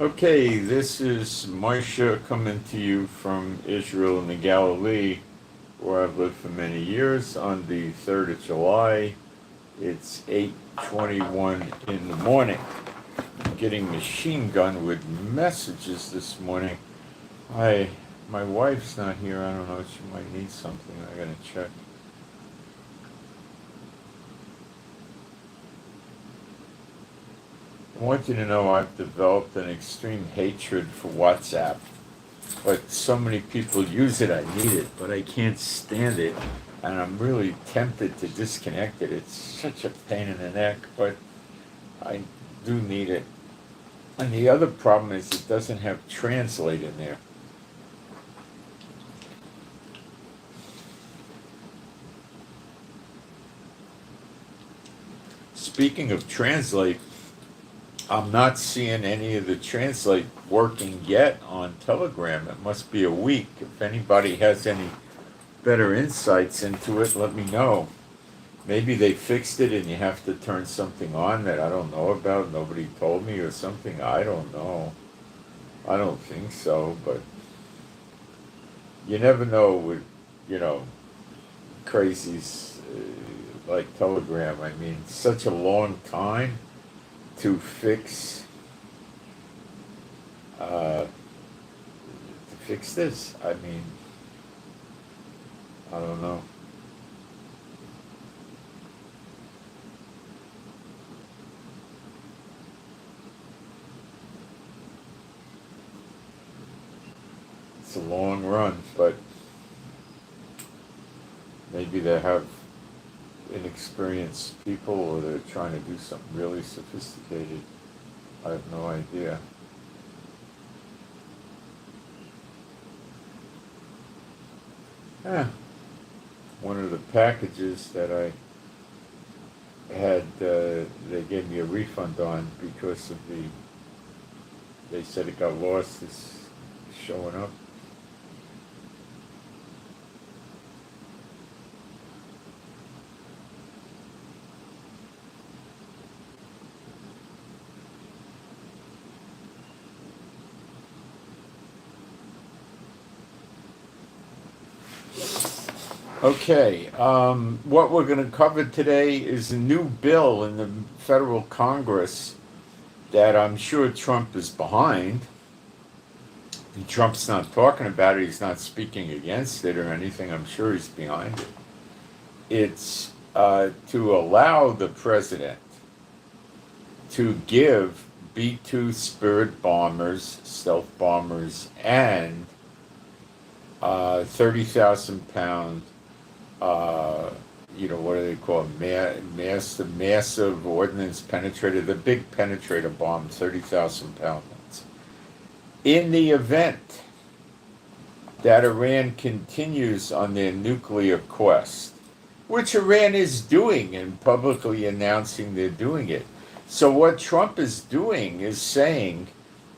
Okay, this is Moshe coming to you from Israel and the Galilee, where I've lived for many years. On the 3rd of July, it's 8:21 in the morning. I'm getting machine gun with messages this morning. My wife's not here. I don't know. She might need something. I gotta check. I want you to know I've developed an extreme hatred for WhatsApp. But so many people use it, I need it, but I can't stand it. And I'm really tempted to disconnect it. It's such a pain in the neck, but I do need it. And the other problem is it doesn't have translate in there. Speaking of translate, I'm not seeing any of the translate working yet on Telegram. It must be a week. If anybody has any better insights into it, let me know. Maybe they fixed it and you have to turn something on that I don't know about, nobody told me or something. I don't know. I don't think so, but you never know with, you know, crazies like Telegram. I mean, such a long time to fix this. I mean, I don't know. It's a long run, but maybe they have inexperienced people or they're trying to do something really sophisticated. I have no idea. Yeah. One of the packages that I had, they gave me a refund on because of they said it got lost, it's showing up. Okay, what we're going to cover today is a new bill in the federal Congress that I'm sure Trump is behind. And Trump's not talking about it, he's not speaking against it or anything, I'm sure he's behind it. It's to allow the president to give B-2 Spirit bombers, stealth bombers, and 30,000 pound, what do they call them? Massive ordnance penetrator, the big penetrator bomb, 30,000 pound ones. In the event that Iran continues on their nuclear quest, which Iran is doing and publicly announcing they're doing it. So what Trump is doing is saying,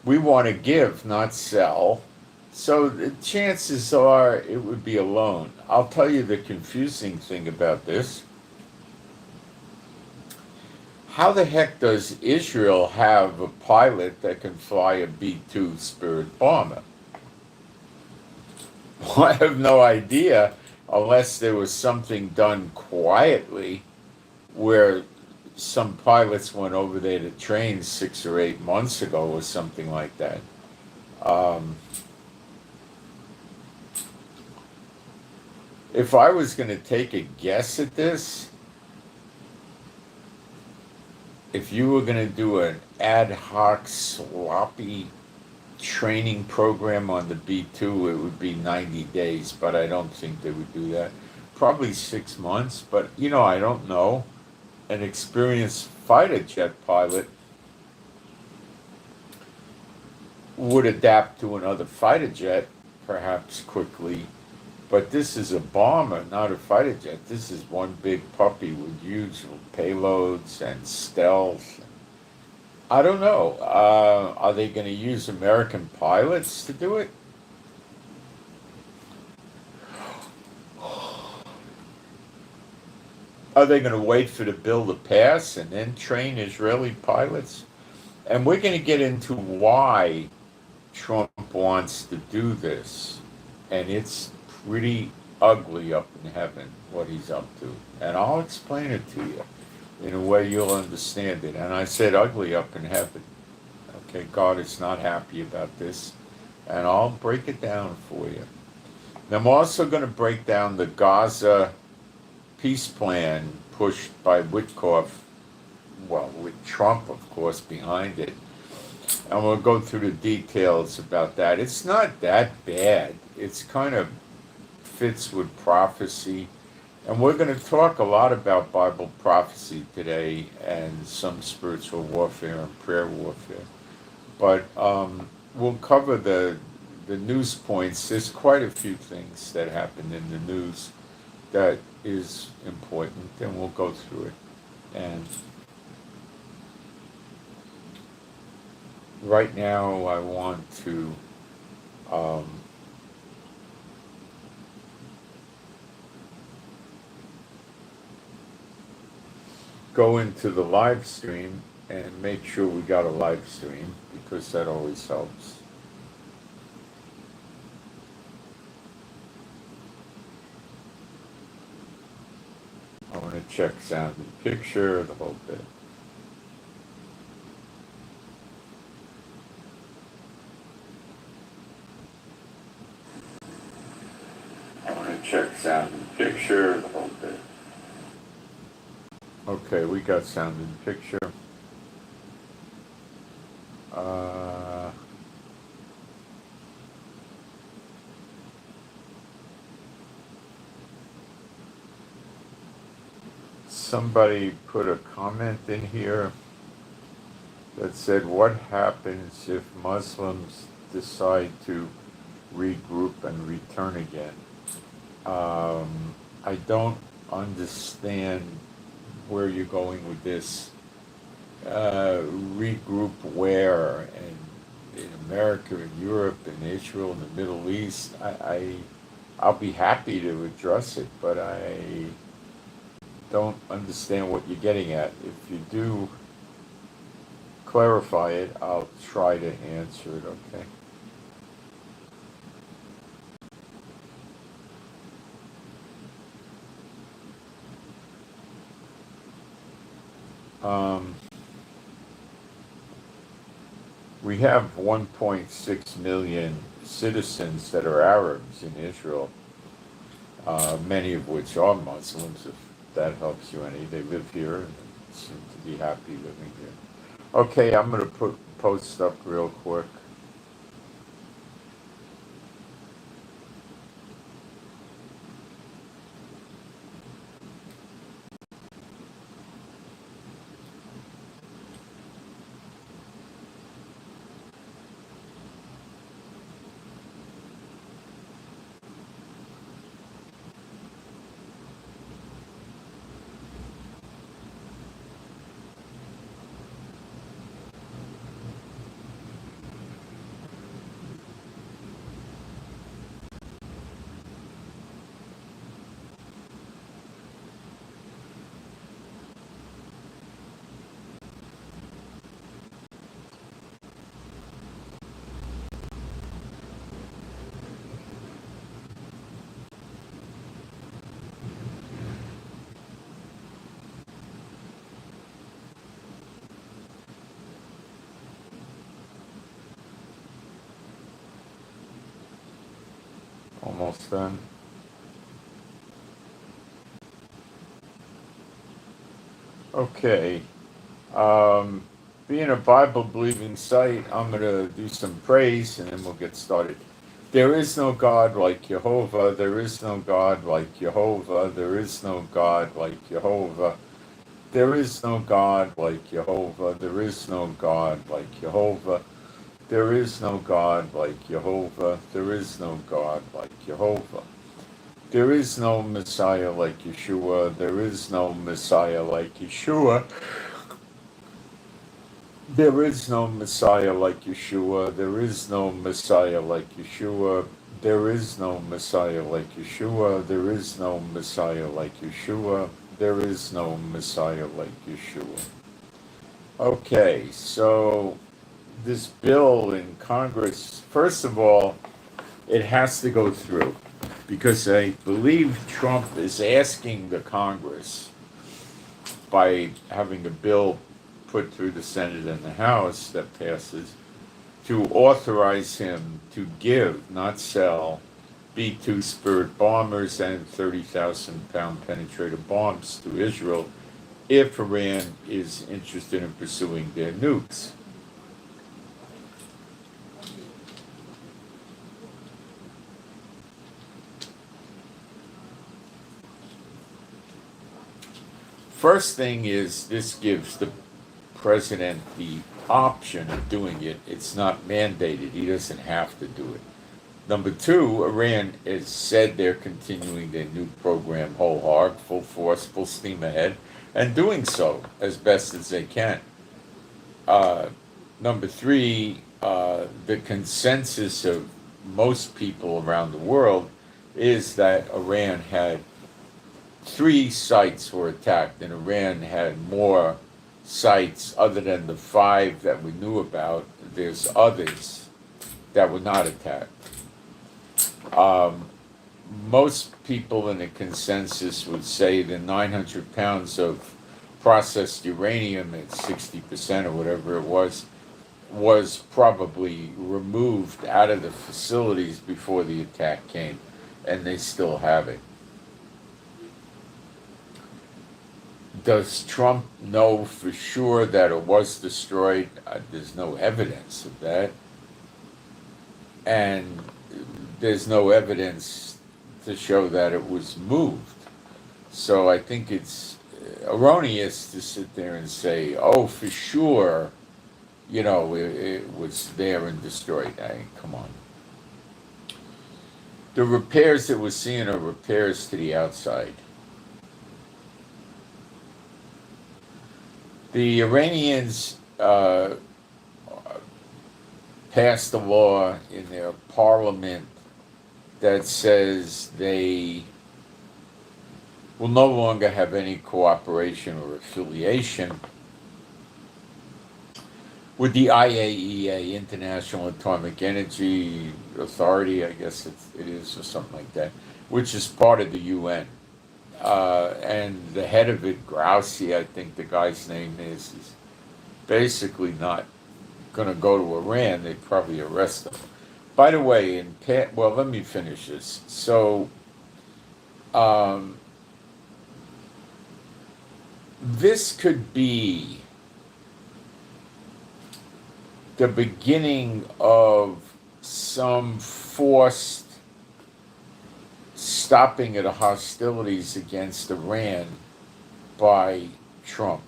we want to give, not sell. So the chances are it would be a loan. I'll tell you the confusing thing about this. How the heck does Israel have a pilot that can fly a B-2 Spirit bomber? Well, I have no idea unless there was something done quietly where some pilots went over there to train 6 or 8 months ago or something like that. If I was going to take a guess at this, if you were going to do an ad hoc, sloppy training program on the B-2, it would be 90 days, but I don't think they would do that. Probably 6 months, but I don't know. An experienced fighter jet pilot would adapt to another fighter jet, perhaps quickly. But this is a bomber, not a fighter jet. This is one big puppy with huge payloads and stealth. I don't know. Are they going to use American pilots to do it? Are they going to wait for the bill to pass and then train Israeli pilots? And we're going to get into why Trump wants to do this. And it's pretty ugly up in heaven what he's up to. And I'll explain it to you in a way you'll understand it. And I said ugly up in heaven. Okay, God is not happy about this. And I'll break it down for you. And I'm also going to break down the Gaza peace plan pushed by Witkoff, well, with Trump, of course, behind it. And we'll go through the details about that. It's not that bad. It's kind of fits with prophecy. And we're going to talk a lot about Bible prophecy today and some spiritual warfare and prayer warfare. But we'll cover the news points. There's quite a few things that happened in the news that is important, and we'll go through it. And right now I want to go into the live stream and make sure we got a live stream, because that always helps. I want to check sound and picture, the whole bit. I want to check sound and picture, the whole bit. Okay, we got sound and picture. Somebody put a comment in here that said, what happens if Muslims decide to regroup and return again? I don't understand where you're going with this. Regroup where? And in America, in Europe, in Israel, in the Middle East? I'll be happy to address it, but I don't understand what you're getting at. If you do clarify it, I'll try to answer it, okay? We have 1.6 million citizens that are Arabs in Israel, many of which are Muslims, if that helps you any. They live here and seem to be happy living here. Okay, I'm going to post up real quick. Almost done. Okay. Being a Bible believing site, I'm going to do some praise and then we'll get started. There is no God like Jehovah. There is no God like Jehovah. There is no God like Jehovah. There is no God like Jehovah. There is no God like Jehovah. There is no God like Jehovah. There is no God like Jehovah. There is no Messiah like Yeshua. There is no Messiah like Yeshua. There is no Messiah like Yeshua. There is no Messiah like Yeshua. There is no Messiah like Yeshua. There is no Messiah like Yeshua. There is no Messiah like Yeshua. Okay, so this bill in Congress, first of all, it has to go through because I believe Trump is asking the Congress by having a bill put through the Senate and the House that passes to authorize him to give, not sell, B-2 Spirit bombers and 30,000-pound penetrator bombs to Israel if Iran is interested in pursuing their nukes. First thing is, this gives the president the option of doing it. It's not mandated. He doesn't have to do it. Number two, Iran has said they're continuing their nuke program whole hog, full force, full steam ahead, and doing so as best as they can. Number three, the consensus of most people around the world is that Iran had 3 sites were attacked, and Iran had more sites other than the 5 that we knew about. There's others that were not attacked. Most people in the consensus would say the 900 pounds of processed uranium at 60% or whatever it was probably removed out of the facilities before the attack came, and they still have it. Does Trump know for sure that it was destroyed? There's no evidence of that. And there's no evidence to show that it was moved. So I think it's erroneous to sit there and say, oh, for sure, it was there and destroyed. Come on. The repairs that we're seeing are repairs to the outside. The Iranians passed a law in their parliament that says they will no longer have any cooperation or affiliation with the IAEA, International Atomic Energy Authority, I guess it is, or something like that, which is part of the UN. And the head of it, Grousey, I think the guy's name is basically not going to go to Iran. They'd probably arrest him. By the way, let me finish this. So, this could be the beginning of some forced stopping of the hostilities against Iran by Trump.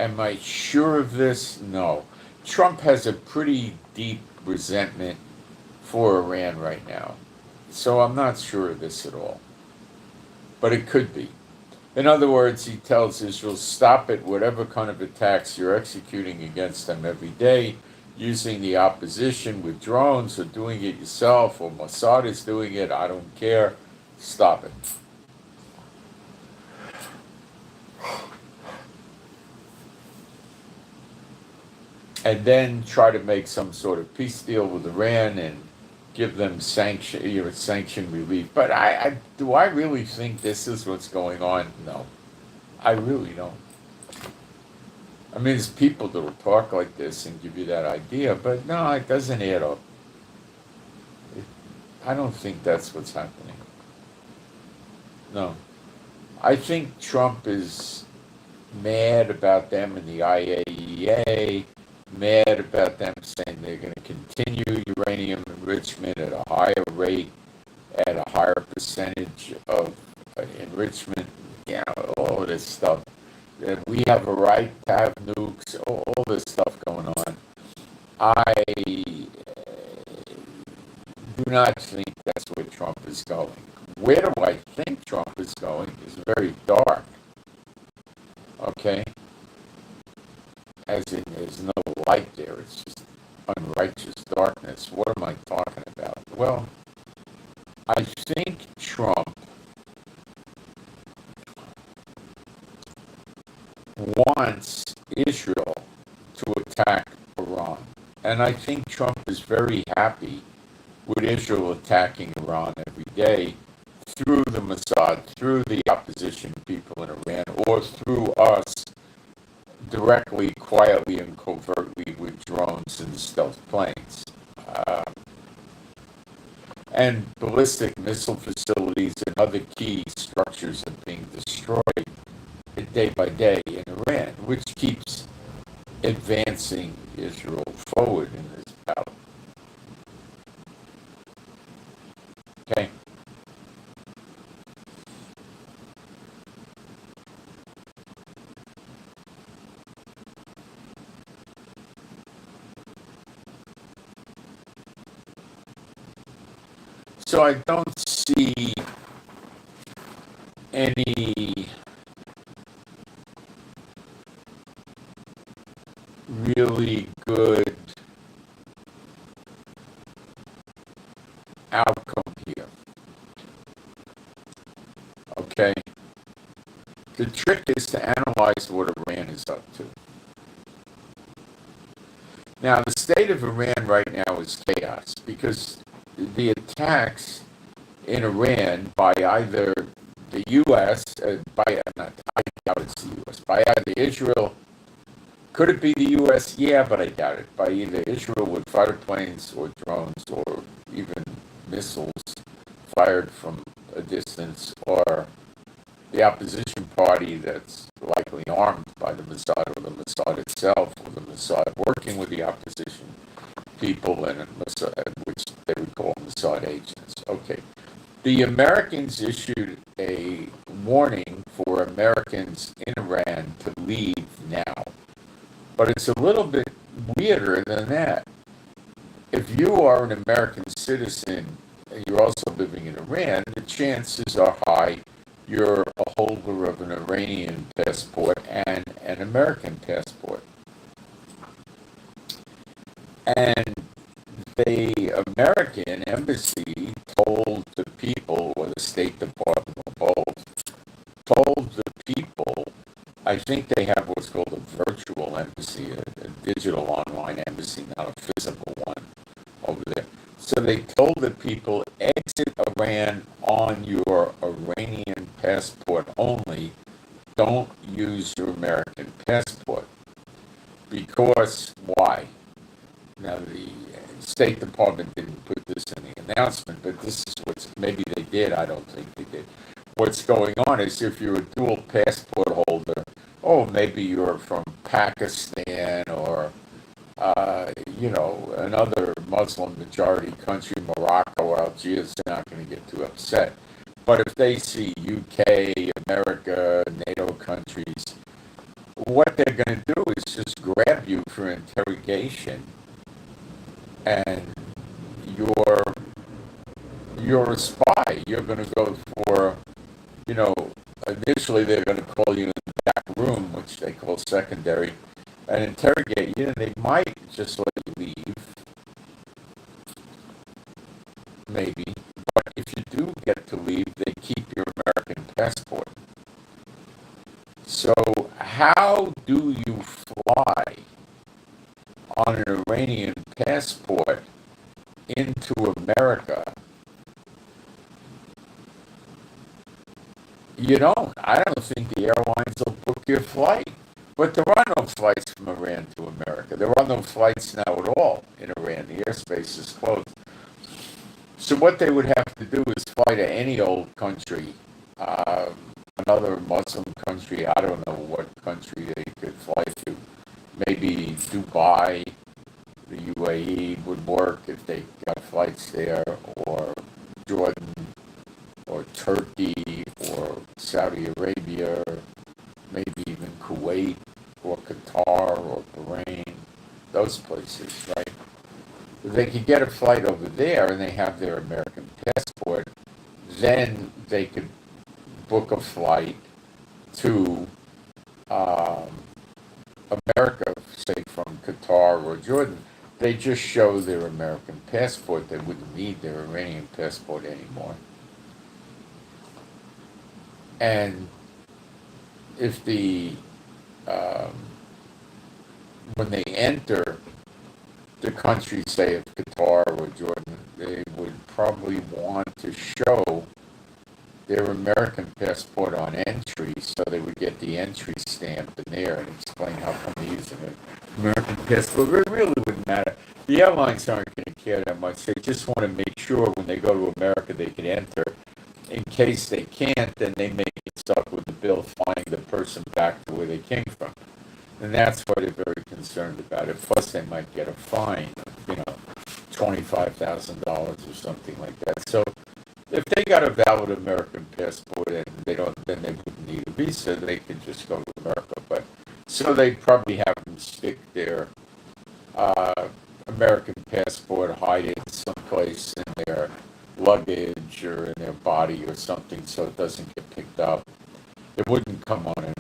Am I sure of this? No. Trump has a pretty deep resentment for Iran right now. So I'm not sure of this at all. But it could be. In other words, he tells Israel, stop it, whatever kind of attacks you're executing against them every day, using the opposition with drones or doing it yourself, or Mossad is doing it, I don't care, stop it. And then try to make some sort of peace deal with Iran and give them sanction relief. But do I really think this is what's going on? No, I really don't. I mean, there's people that will talk like this and give you that idea, but no, it doesn't add up. I don't think that's what's happening. No. I think Trump is mad about them in the IAEA, mad about them saying they're going to continue uranium enrichment at a higher rate, at a higher percentage of enrichment, all of this stuff. That we have a right to have nukes, all this stuff going on. I do not think that's where Trump is going. Where do I think Trump is going is very dark. Okay? As in, there's no light there. It's just unrighteous darkness. What am I talking about? Well, I think Trump wants And I think Trump is very happy with Israel attacking Iran every day through the Mossad, through the opposition people in Iran, or through us directly, quietly, and covertly with drones and stealth planes. And ballistic missile facilities and other key structures are being destroyed day by day in Iran, which keeps advancing Israel forward in this battle. Okay. So I don't see any really good outcome here. Okay? The trick is to analyze what Iran is up to. Now, the state of Iran right now is chaos because the attacks in Iran by either the U.S., I doubt it's the U.S., by either Israel. Could it be the U.S.? Yeah, but I doubt it. By either Israel with fighter planes or drones or even missiles fired from a distance, or the opposition party that's likely armed by the Mossad or the Mossad itself, or the Mossad working with the opposition people and Mossad, which they would call Mossad agents. Okay. The Americans issued a warning for Americans in Iran to leave now. But it's a little bit weirder than that. If you are an American citizen and you're also living in Iran, the chances are high you're a holder of an Iranian passport and an American passport. And the American embassy told the people, or the State Department, or both, told the people, I think they have what's called a virtual embassy, a digital online embassy, not a physical one over there. So they told the people, exit Iran on your Iranian passport only. Don't use your American passport. Because why? Now, the State Department didn't put this in the announcement, but this is what's, maybe they did, I don't think they did. What's going on is if you're a dual passport holder, maybe you're from Pakistan or, another Muslim majority country, Morocco or Algiers, they're not going to get too upset. But if they see UK, America, NATO countries, what they're going to do is just grab you for interrogation, and you're a spy. You're going to go for, initially they're going to call you in the back room, which they call secondary, and interrogate you, and they might just let you leave, maybe. But if you do get to leave, they keep your American passport. So how do you fly on an Iranian passport into America? You don't. I don't think the airlines will book your flight. But there are no flights from Iran to America. There are no flights now at all in Iran. The airspace is closed. So what they would have to do is fly to any old country, another Muslim country. I don't know what country they could fly to. Maybe Dubai, the UAE would work if they got flights there, or Jordan, or Turkey, or Saudi Arabia, or maybe even Kuwait, or Qatar, or Bahrain, those places, right? If they could get a flight over there and they have their American passport, then they could book a flight to America, say from Qatar or Jordan. They just show their American passport. They wouldn't need their Iranian passport anymore. And if when they enter the the country, say if Qatar or Jordan, they would probably want to show their American passport on entry, so they would get the entry stamp in there and explain how come they're using an American passport. It really wouldn't matter. The airlines aren't going to care that much. They just want to make sure when they go to America they can enter. In case they can't, then they may get stuck with the bill flying the person back to where they came from. And that's what they're very concerned about. Plus, they might get a fine of, $25,000 or something like that. So, if they got a valid American passport and then they wouldn't need a visa. They could just go to America. But so they probably have them stick their American passport, hide it someplace in their luggage or in their body or something, so it doesn't get picked up. It wouldn't come on a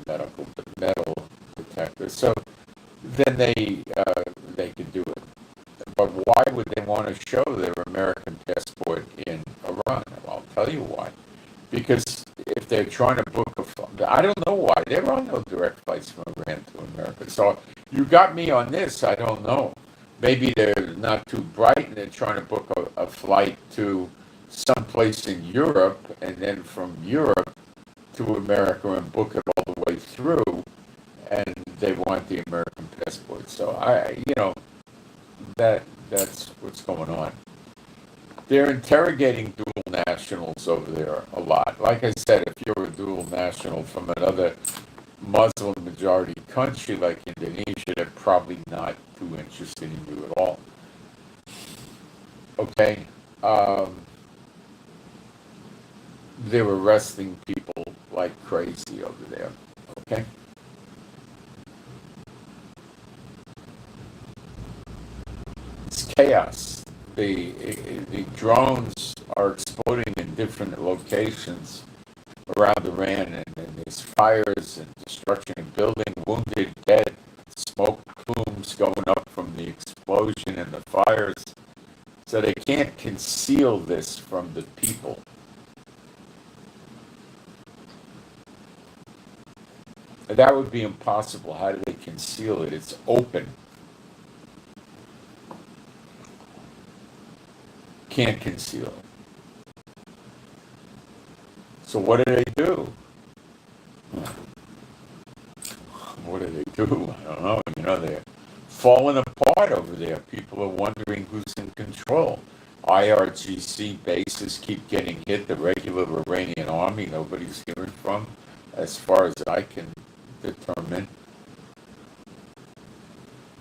metal detector. So then they could do it. But why would they want to show their American passport in Iran? Well, I'll tell you why. Because if they're trying to book I don't know why. There are no direct flights from Iran to America. So you got me on this, I don't know. Maybe they're not too bright and they're trying to book a flight to someplace in Europe and then from Europe to America and book it all the way through, and they want the American passport. So that's what's going on. They're interrogating dual nationals over there a lot. Like I said, if you're a dual national from another Muslim majority country like Indonesia, they're probably not too interested in you at all. Okay? They're arresting people like crazy over there. Okay? It's chaos. The drones are exploding in different locations around Iran, and there's fires and destruction of building, wounded, dead, smoke plumes going up from the explosion and the fires. So they can't conceal this from the people. That would be impossible. How do they conceal it? It's open. Can't conceal it. So what do they do? What do they do? I don't know. They're falling apart over there. People are wondering who's in control. IRGC bases keep getting hit. The regular Iranian army, nobody's hearing from, as far as I can determine.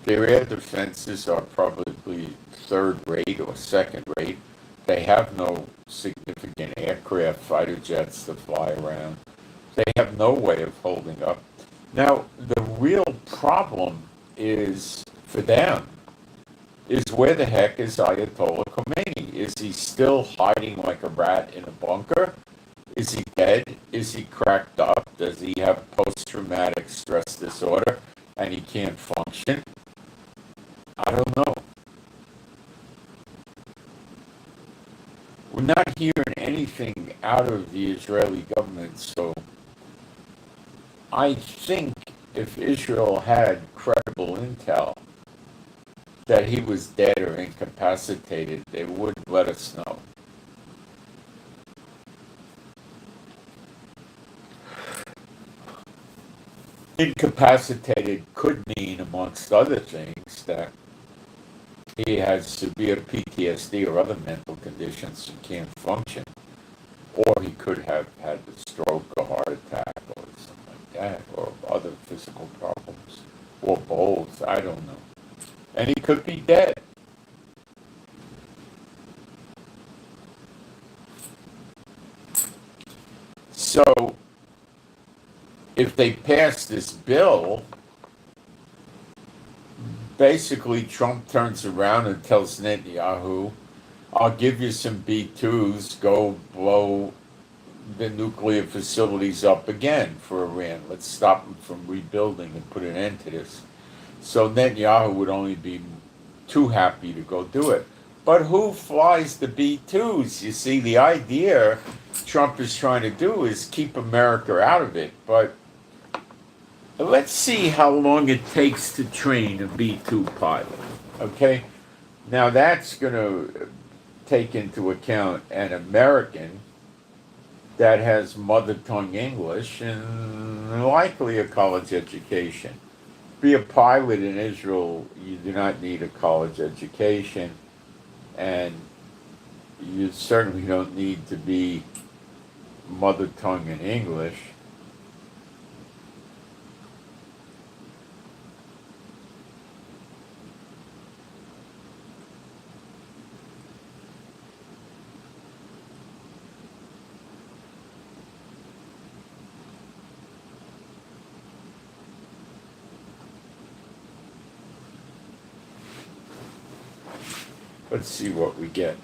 Their air defenses are probably third rate or second rate. They have no significant aircraft, fighter jets to fly around. They have no way of holding up. Now, the real problem is, for them, is where the heck is Ayatollah Khomeini? Is he still hiding like a rat in a bunker? Is he dead? Is he cracked up? Does he have post-traumatic stress disorder and he can't function? I don't know. We're not hearing anything out of the Israeli government, so I think if Israel had credible intel that he was dead or incapacitated, they would let us know. Incapacitated could mean, amongst other things, that he has severe PTSD or other mental conditions and can't function. Or he could have had a stroke, a heart attack, or something like that, or other physical problems, or both, I don't know. And he could be dead. So, if they pass this bill, basically Trump turns around and tells Netanyahu, I'll give you some B-2s, go blow the nuclear facilities up again for Iran. Let's stop them from rebuilding and put an end to this. So Netanyahu would only be too happy to go do it. But who flies the B-2s? You see, the idea Trump is trying to do is keep America out of it. But let's see how long it takes to train a B-2 pilot, okay? Now that's going to take into account an American that has mother tongue English and likely a college education. Be a pilot in Israel, you do not need a college education, and you certainly don't need to be mother tongue in English. Let's see what we get.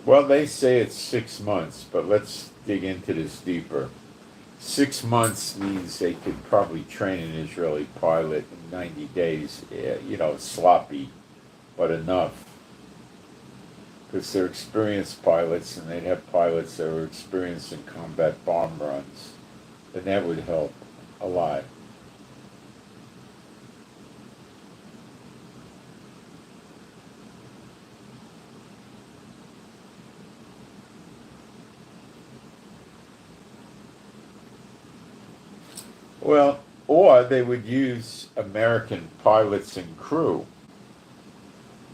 Well, they say it's 6 months, but let's dig into this deeper. 6 months means they could probably train an Israeli pilot in 90 days. Yeah, sloppy, but enough. Because they're experienced pilots, and they'd have pilots that are experienced in combat bomb runs. And that would help a lot. Well, or they would use American pilots and crew.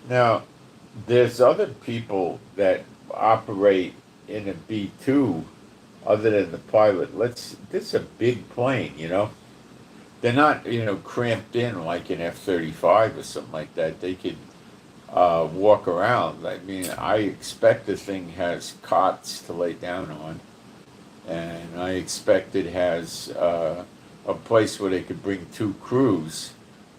Now, there's other people that operate in a B-2 other than the pilot. This is a big plane, They're not, cramped in like an F-35 or something like that. They could walk around. I mean, I expect the thing has cots to lay down on, and I expect it has a place where they could bring two crews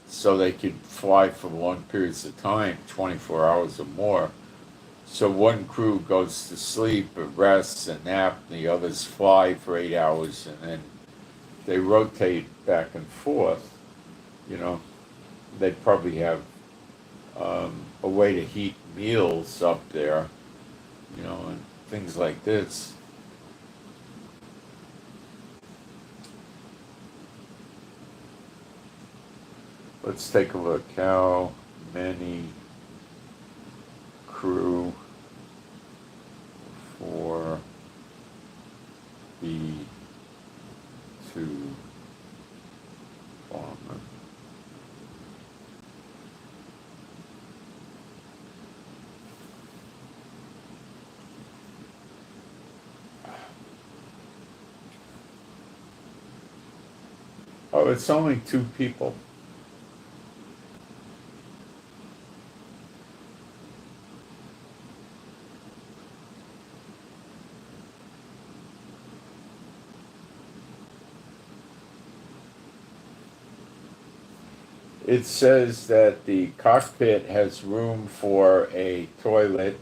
so they could fly for long periods of time, 24 hours or more. So one crew goes to sleep, rests, and nap, and the others fly for 8 hours, and then they rotate back and forth. They'd probably have a way to heat meals up there, and things like this. Let's take a look. How many crew for B2 bomber? Oh, it's only 2 people. It says that the cockpit has room for a toilet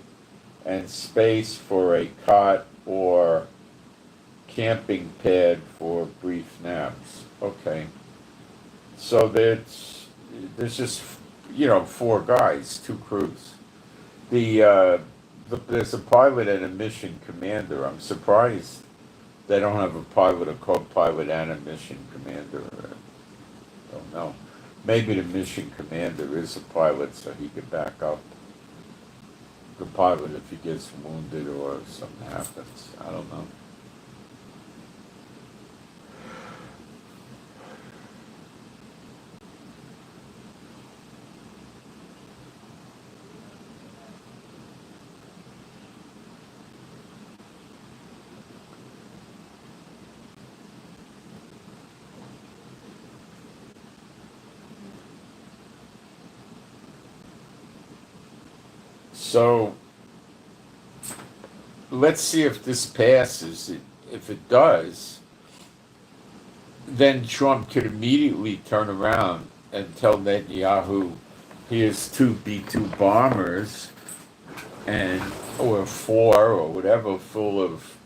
and space for a cot or camping pad for brief naps. Okay. So there's just 4 guys, 2 crews. There's a pilot and a mission commander. I'm surprised they don't have a pilot, a co-pilot, and a mission commander. I don't know. Maybe the mission commander is a pilot, so he could back up the pilot if he gets wounded or something happens. I don't know. So let's see if this passes. If it does, then Trump could immediately turn around and tell Netanyahu he has two B-2 bombers and or four or whatever full of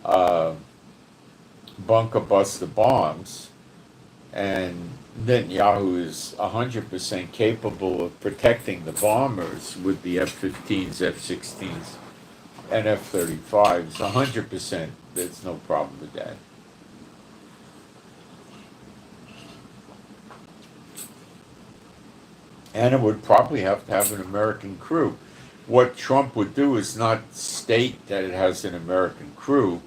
uh, bunker buster bombs, and Netanyahu is 100% capable of protecting the bombers with the F-15s, F-16s, and F-35s. 100%. There's no problem with that. And it would probably have to have an American crew. What Trump would do is not state that it has an American crew.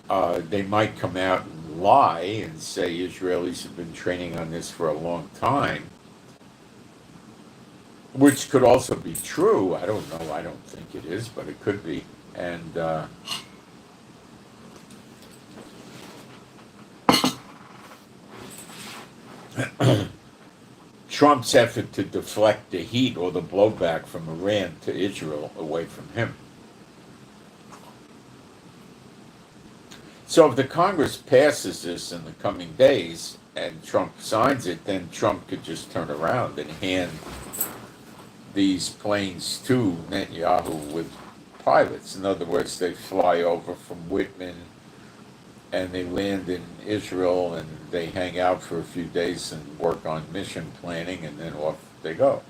They might come out and lie and say Israelis have been training on this for a long time, which could also be true. I don't know. I don't think it is, but it could be. And Trump's effort to deflect the heat or the blowback from Iran to Israel away from him. So if the Congress passes this in the coming days and Trump signs it, then Trump could just turn around and hand these planes to Netanyahu with pilots. In other words, they fly over from Whitman and they land in Israel and they hang out for a few days and work on mission planning, and then off they go.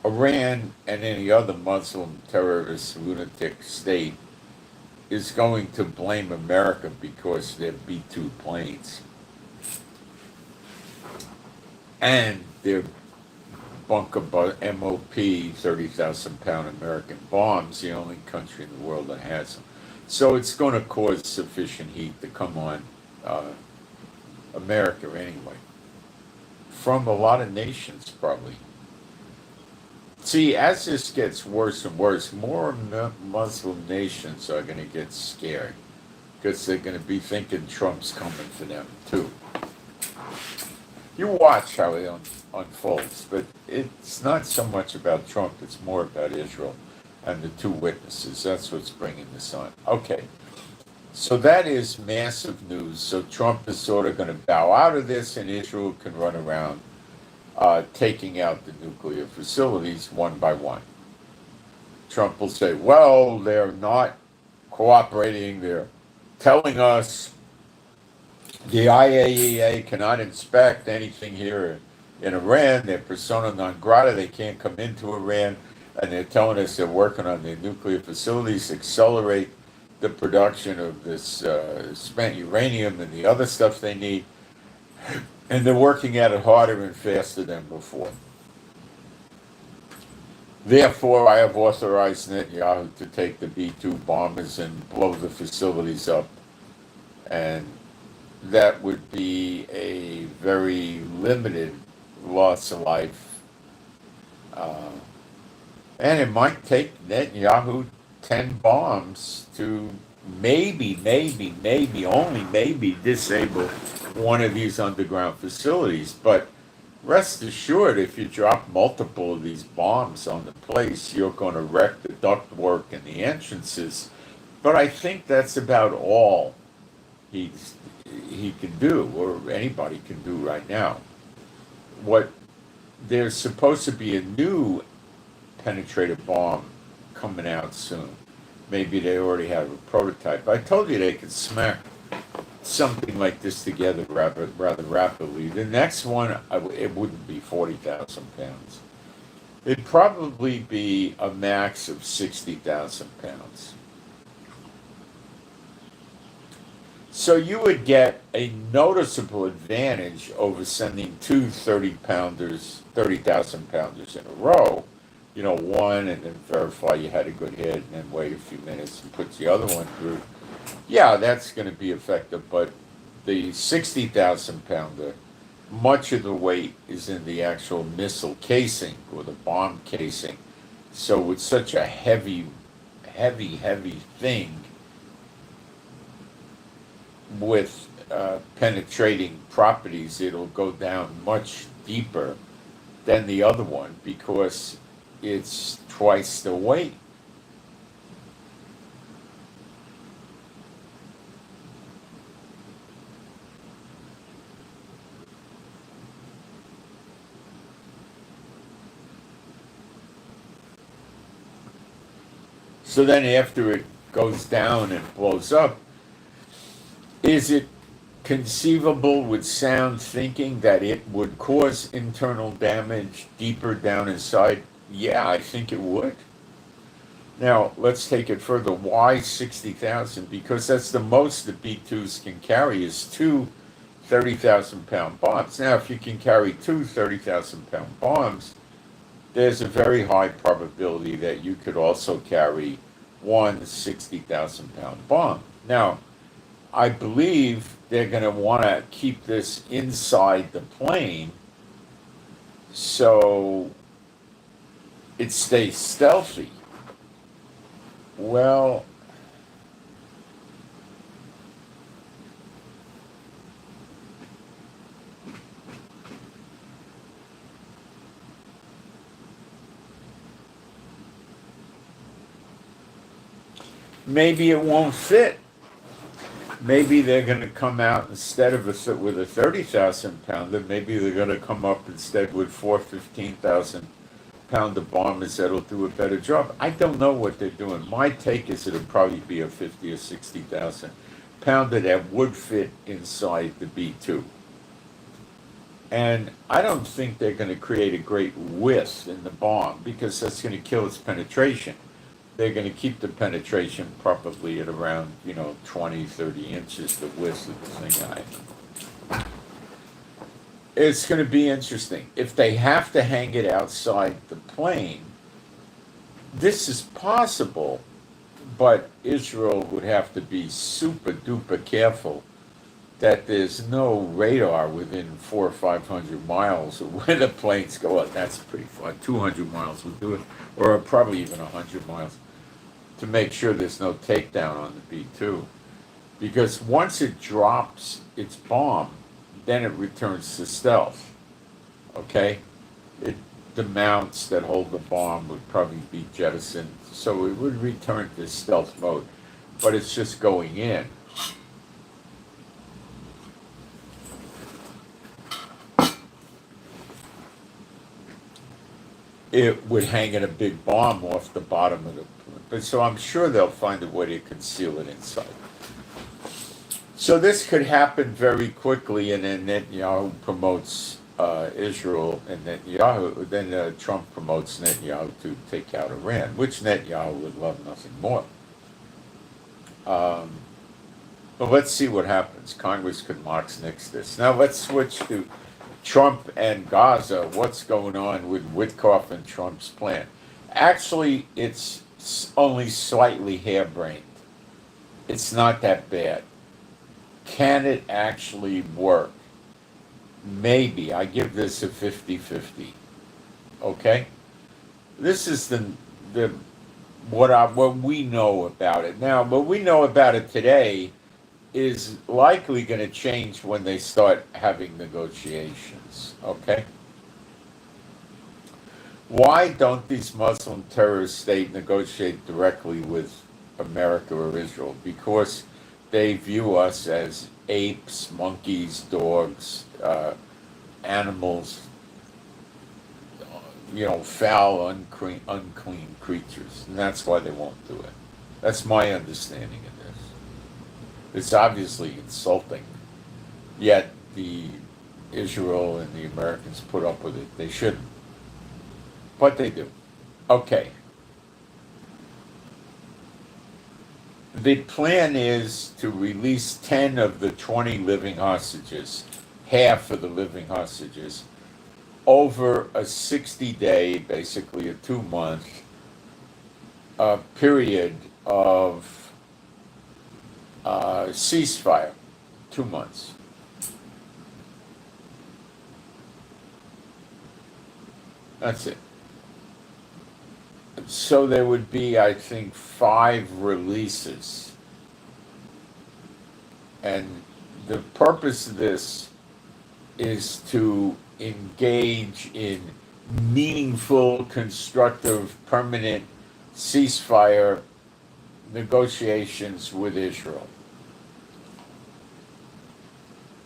Iran and any other Muslim terrorist lunatic state is going to blame America because they're B-2 planes. And they're bunker MOP 30,000-pound American bombs, the only country in the world that has them. So it's going to cause sufficient heat to come on America anyway, from a lot of nations probably. See, as this gets worse and worse, more Muslim nations are going to get scared because they're going to be thinking Trump's coming for them too. You watch how it unfolds, but it's not so much about Trump, it's more about Israel and the two witnesses. That's what's bringing this on. Okay, so that is massive news. So Trump is sort of going to bow out of this, and Israel can run around taking out the nuclear facilities one by one. Trump will say, well, they're not cooperating, they're telling us the IAEA cannot inspect anything here in Iran, they're persona non grata, they can't come into Iran, and they're telling us they're working on their nuclear facilities to accelerate the production of this spent uranium and the other stuff they need. And they're working at it harder and faster than before. Therefore, I have authorized Netanyahu to take the B-2 bombers and blow the facilities up. And that would be a very limited loss of life. And it might take Netanyahu 10 bombs to maybe, only maybe disable one of these underground facilities. But rest assured, if you drop multiple of these bombs on the place, you're going to wreck the ductwork and the entrances. But I think that's about all he can do, or anybody can do right now. There's supposed to be a new penetrator bomb coming out soon. Maybe they already have a prototype. I told you they could smack something like this together rather rapidly. The next one, it wouldn't be 40,000 pounds. It'd probably be a max of 60,000 pounds. So you would get a noticeable advantage over sending two 30,000 pounders in a row. You know, one, and then verify you had a good hit, and then wait a few minutes and put the other one through. Yeah, that's going to be effective, but the 60,000 pounder, much of the weight is in the actual missile casing or the bomb casing. So with such a heavy thing with penetrating properties, it'll go down much deeper than the other one because it's twice the weight. So then after it goes down and blows up, is it conceivable with sound thinking that it would cause internal damage deeper down inside? Yeah, I think it would. Now, let's take it further. Why 60,000? Because that's the most the B-2s can carry is two 30,000-pound bombs. Now, if you can carry two 30,000-pound bombs, there's a very high probability that you could also carry one 60,000-pound bomb. Now, I believe they're going to want to keep this inside the plane so it stays stealthy. Well, maybe it won't fit. Maybe they're going to come out instead of with a 30,000 pounder, maybe they're going to come up instead with 15,000 pounder bombers that'll do a better job. I don't know what they're doing. My take is it'll probably be a 50 or 60,000 pounder that would fit inside the B-2. And I don't think they're going to create a great width in the bomb because that's going to kill its penetration. They're going to keep the penetration probably at around, 20, 30 inches, the width of the thing. It's going to be interesting. If they have to hang it outside the plane, this is possible, but Israel would have to be super duper careful that there's no radar within 400 or 500 miles of where the planes go up. That's pretty far. 200 miles would do it, or probably even 100 miles, to make sure there's no takedown on the B-2. Because once it drops its bomb, then it returns to stealth. Okay? The mounts that hold the bomb would probably be jettisoned, so it would return to stealth mode. But it's just going in. It would hang in a big bomb off the bottom of the, but so I'm sure they'll find a way to conceal it inside. So this could happen very quickly, and then Netanyahu promotes Israel, and then Trump promotes Netanyahu to take out Iran, which Netanyahu would love nothing more. But let's see what happens. Congress could Mox nix this. Now let's switch to Trump and Gaza. What's going on with Witkoff and Trump's plan? Actually, it's only slightly harebrained. It's not that bad. Can it actually work? Maybe. I give this a 50-50. Okay? This is what we know about it. Now, what we know about it today is likely going to change when they start having negotiations. Okay? Why don't these Muslim terrorist states negotiate directly with America or Israel? Because they view us as apes, monkeys, dogs, animals, foul, unclean creatures. And that's why they won't do it. That's my understanding of this. It's obviously insulting. Yet the Israel and the Americans put up with it. They shouldn't. But they do. Okay. The plan is to release 10 of the 20 living hostages, half of the living hostages, over a 60-day, basically a 2-month period of ceasefire. 2 months. That's it. So there would be, I think, 5 releases. And the purpose of this is to engage in meaningful, constructive, permanent ceasefire negotiations with Israel.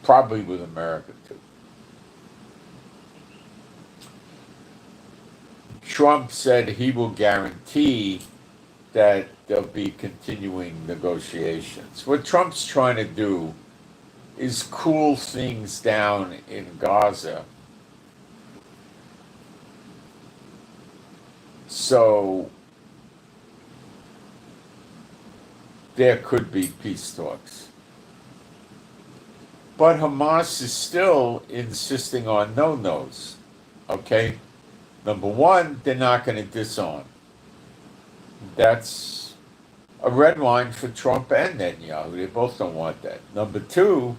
Probably with America, too. Trump said he will guarantee that there'll be continuing negotiations. What Trump's trying to do is cool things down in Gaza. So there could be peace talks. But Hamas is still insisting on no-nos, okay? Number one, they're not going to disarm. That's a red line for Trump and Netanyahu. They both don't want that. Number two,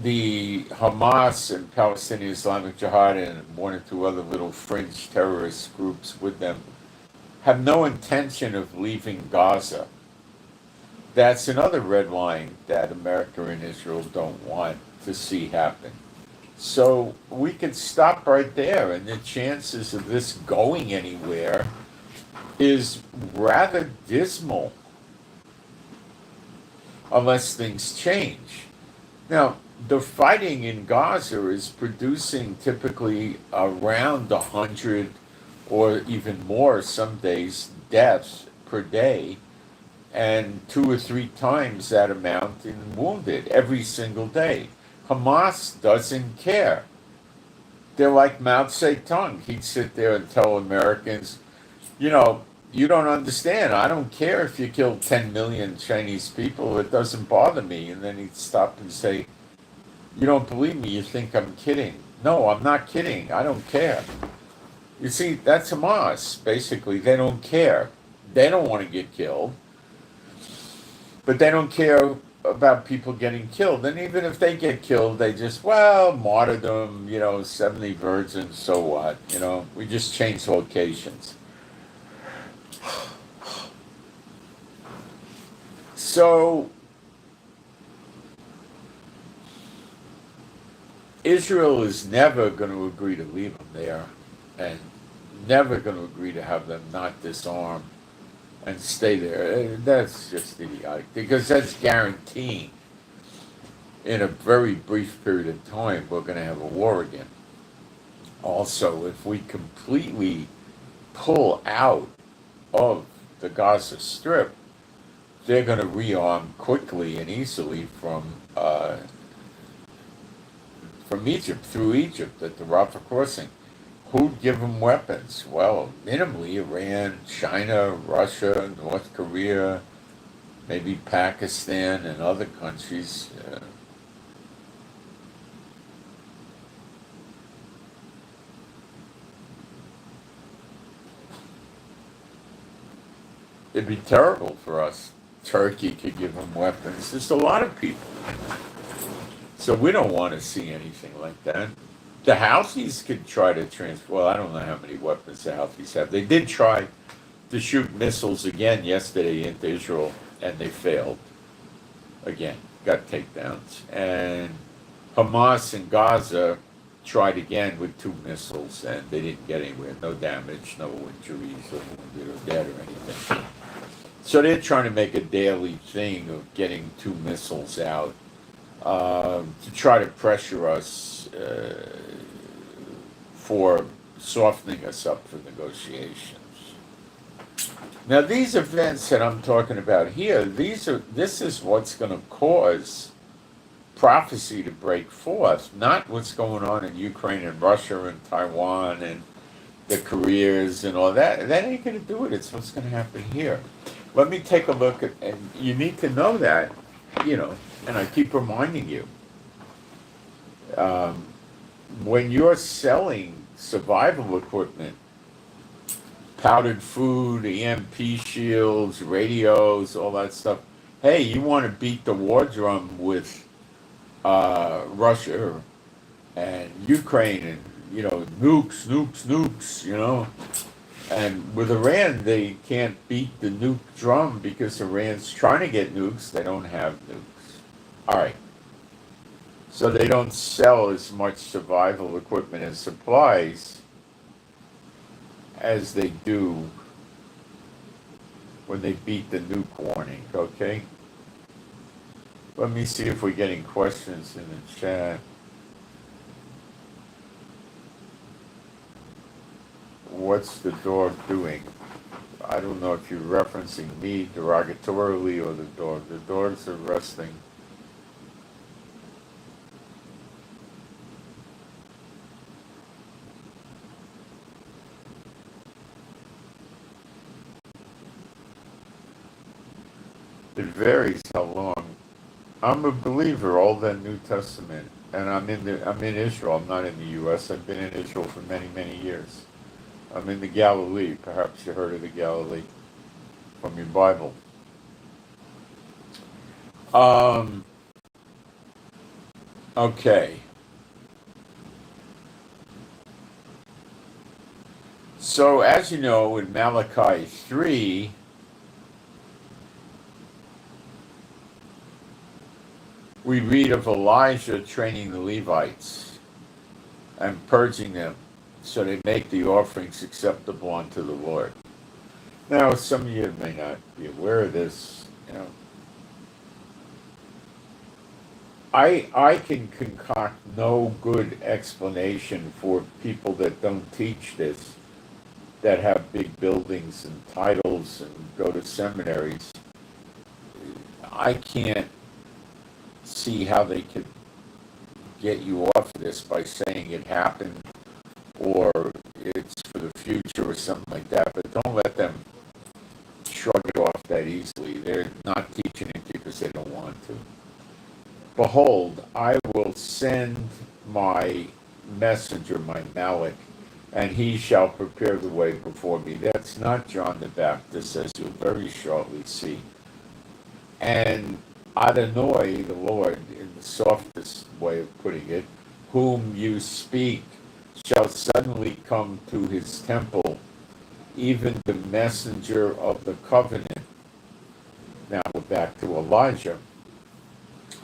the Hamas and Palestinian Islamic Jihad and one or two other little fringe terrorist groups with them have no intention of leaving Gaza. That's another red line that America and Israel don't want to see happen. So we could stop right there, and the chances of this going anywhere is rather dismal unless things change. Now, the fighting in Gaza is producing typically around 100 or even more some days deaths per day, and 2 or 3 times that amount in wounded every single day. Hamas doesn't care. They're like Mao Zedong. He'd sit there and tell Americans, you know, you don't understand. I don't care if you kill 10 million Chinese people. It doesn't bother me. And then he'd stop and say, you don't believe me. You think I'm kidding. No, I'm not kidding. I don't care. You see, that's Hamas. Basically, they don't care. They don't want to get killed. But they don't care about people getting killed. And even if they get killed, they just, well, martyrdom, 70 virgins, so what? We just change locations. So Israel is never going to agree to leave them there, and never going to agree to have them not disarm and stay there. That's just idiotic, because that's guaranteeing in a very brief period of time we're going to have a war again. Also, if we completely pull out of the Gaza Strip, they're going to rearm quickly and easily from Egypt, through Egypt at the Rafah crossing. Who'd give them weapons? Well, minimally Iran, China, Russia, North Korea, maybe Pakistan and other countries. It'd be terrible for us. Turkey could give them weapons. There's a lot of people. So we don't want to see anything like that. The Houthis could try to well, I don't know how many weapons the Houthis have. They did try to shoot missiles again yesterday into Israel, and they failed. Again, got takedowns. And Hamas in Gaza tried again with 2 missiles, and they didn't get anywhere. No damage, no injuries, or wounded or dead or anything. So they're trying to make a daily thing of getting 2 missiles out to try to pressure us for softening us up for negotiations. Now, these events that I'm talking about here, this is what's going to cause prophecy to break forth, not what's going on in Ukraine and Russia and Taiwan and the Koreas and all that. That ain't going to do it. It's what's going to happen here. Let me take a look at, and you need to know that, and I keep reminding you, when you're selling survival equipment, powdered food, EMP shields, radios, all that stuff, hey, you want to beat the war drum with Russia and Ukraine and, nukes, and with Iran, they can't beat the nuke drum because Iran's trying to get nukes. They don't have nukes. All right. So they don't sell as much survival equipment and supplies as they do when they beat the nuke warning, okay? Let me see if we're getting questions in the chat. What's the dog doing? I don't know if you're referencing me derogatorily or the dog. The dogs are resting. It varies how long. I'm a believer, Old and New Testament, and I'm in Israel. I'm not in the U.S. I've been in Israel for many, many years. I'm in the Galilee. Perhaps you heard of the Galilee from your Bible. Um, okay. So, as you know, in Malachi 3, we read of Elijah training the Levites and purging them so they make the offerings acceptable unto the Lord. Now, some of you may not be aware of this. I can concoct no good explanation for people that don't teach this, that have big buildings and titles and go to seminaries. I can't see how they could get you off of this by saying it happened or it's for the future or something like that, but don't let them shrug it off that easily. They're not teaching it because they don't want to. Behold, I will send my messenger, my Malach, and he shall prepare the way before me. That's not John the Baptist, as you'll very shortly see. And Adonai, the Lord, in the softest way of putting it, whom you speak, shall suddenly come to his temple, even the messenger of the covenant. Now we're back to Elijah,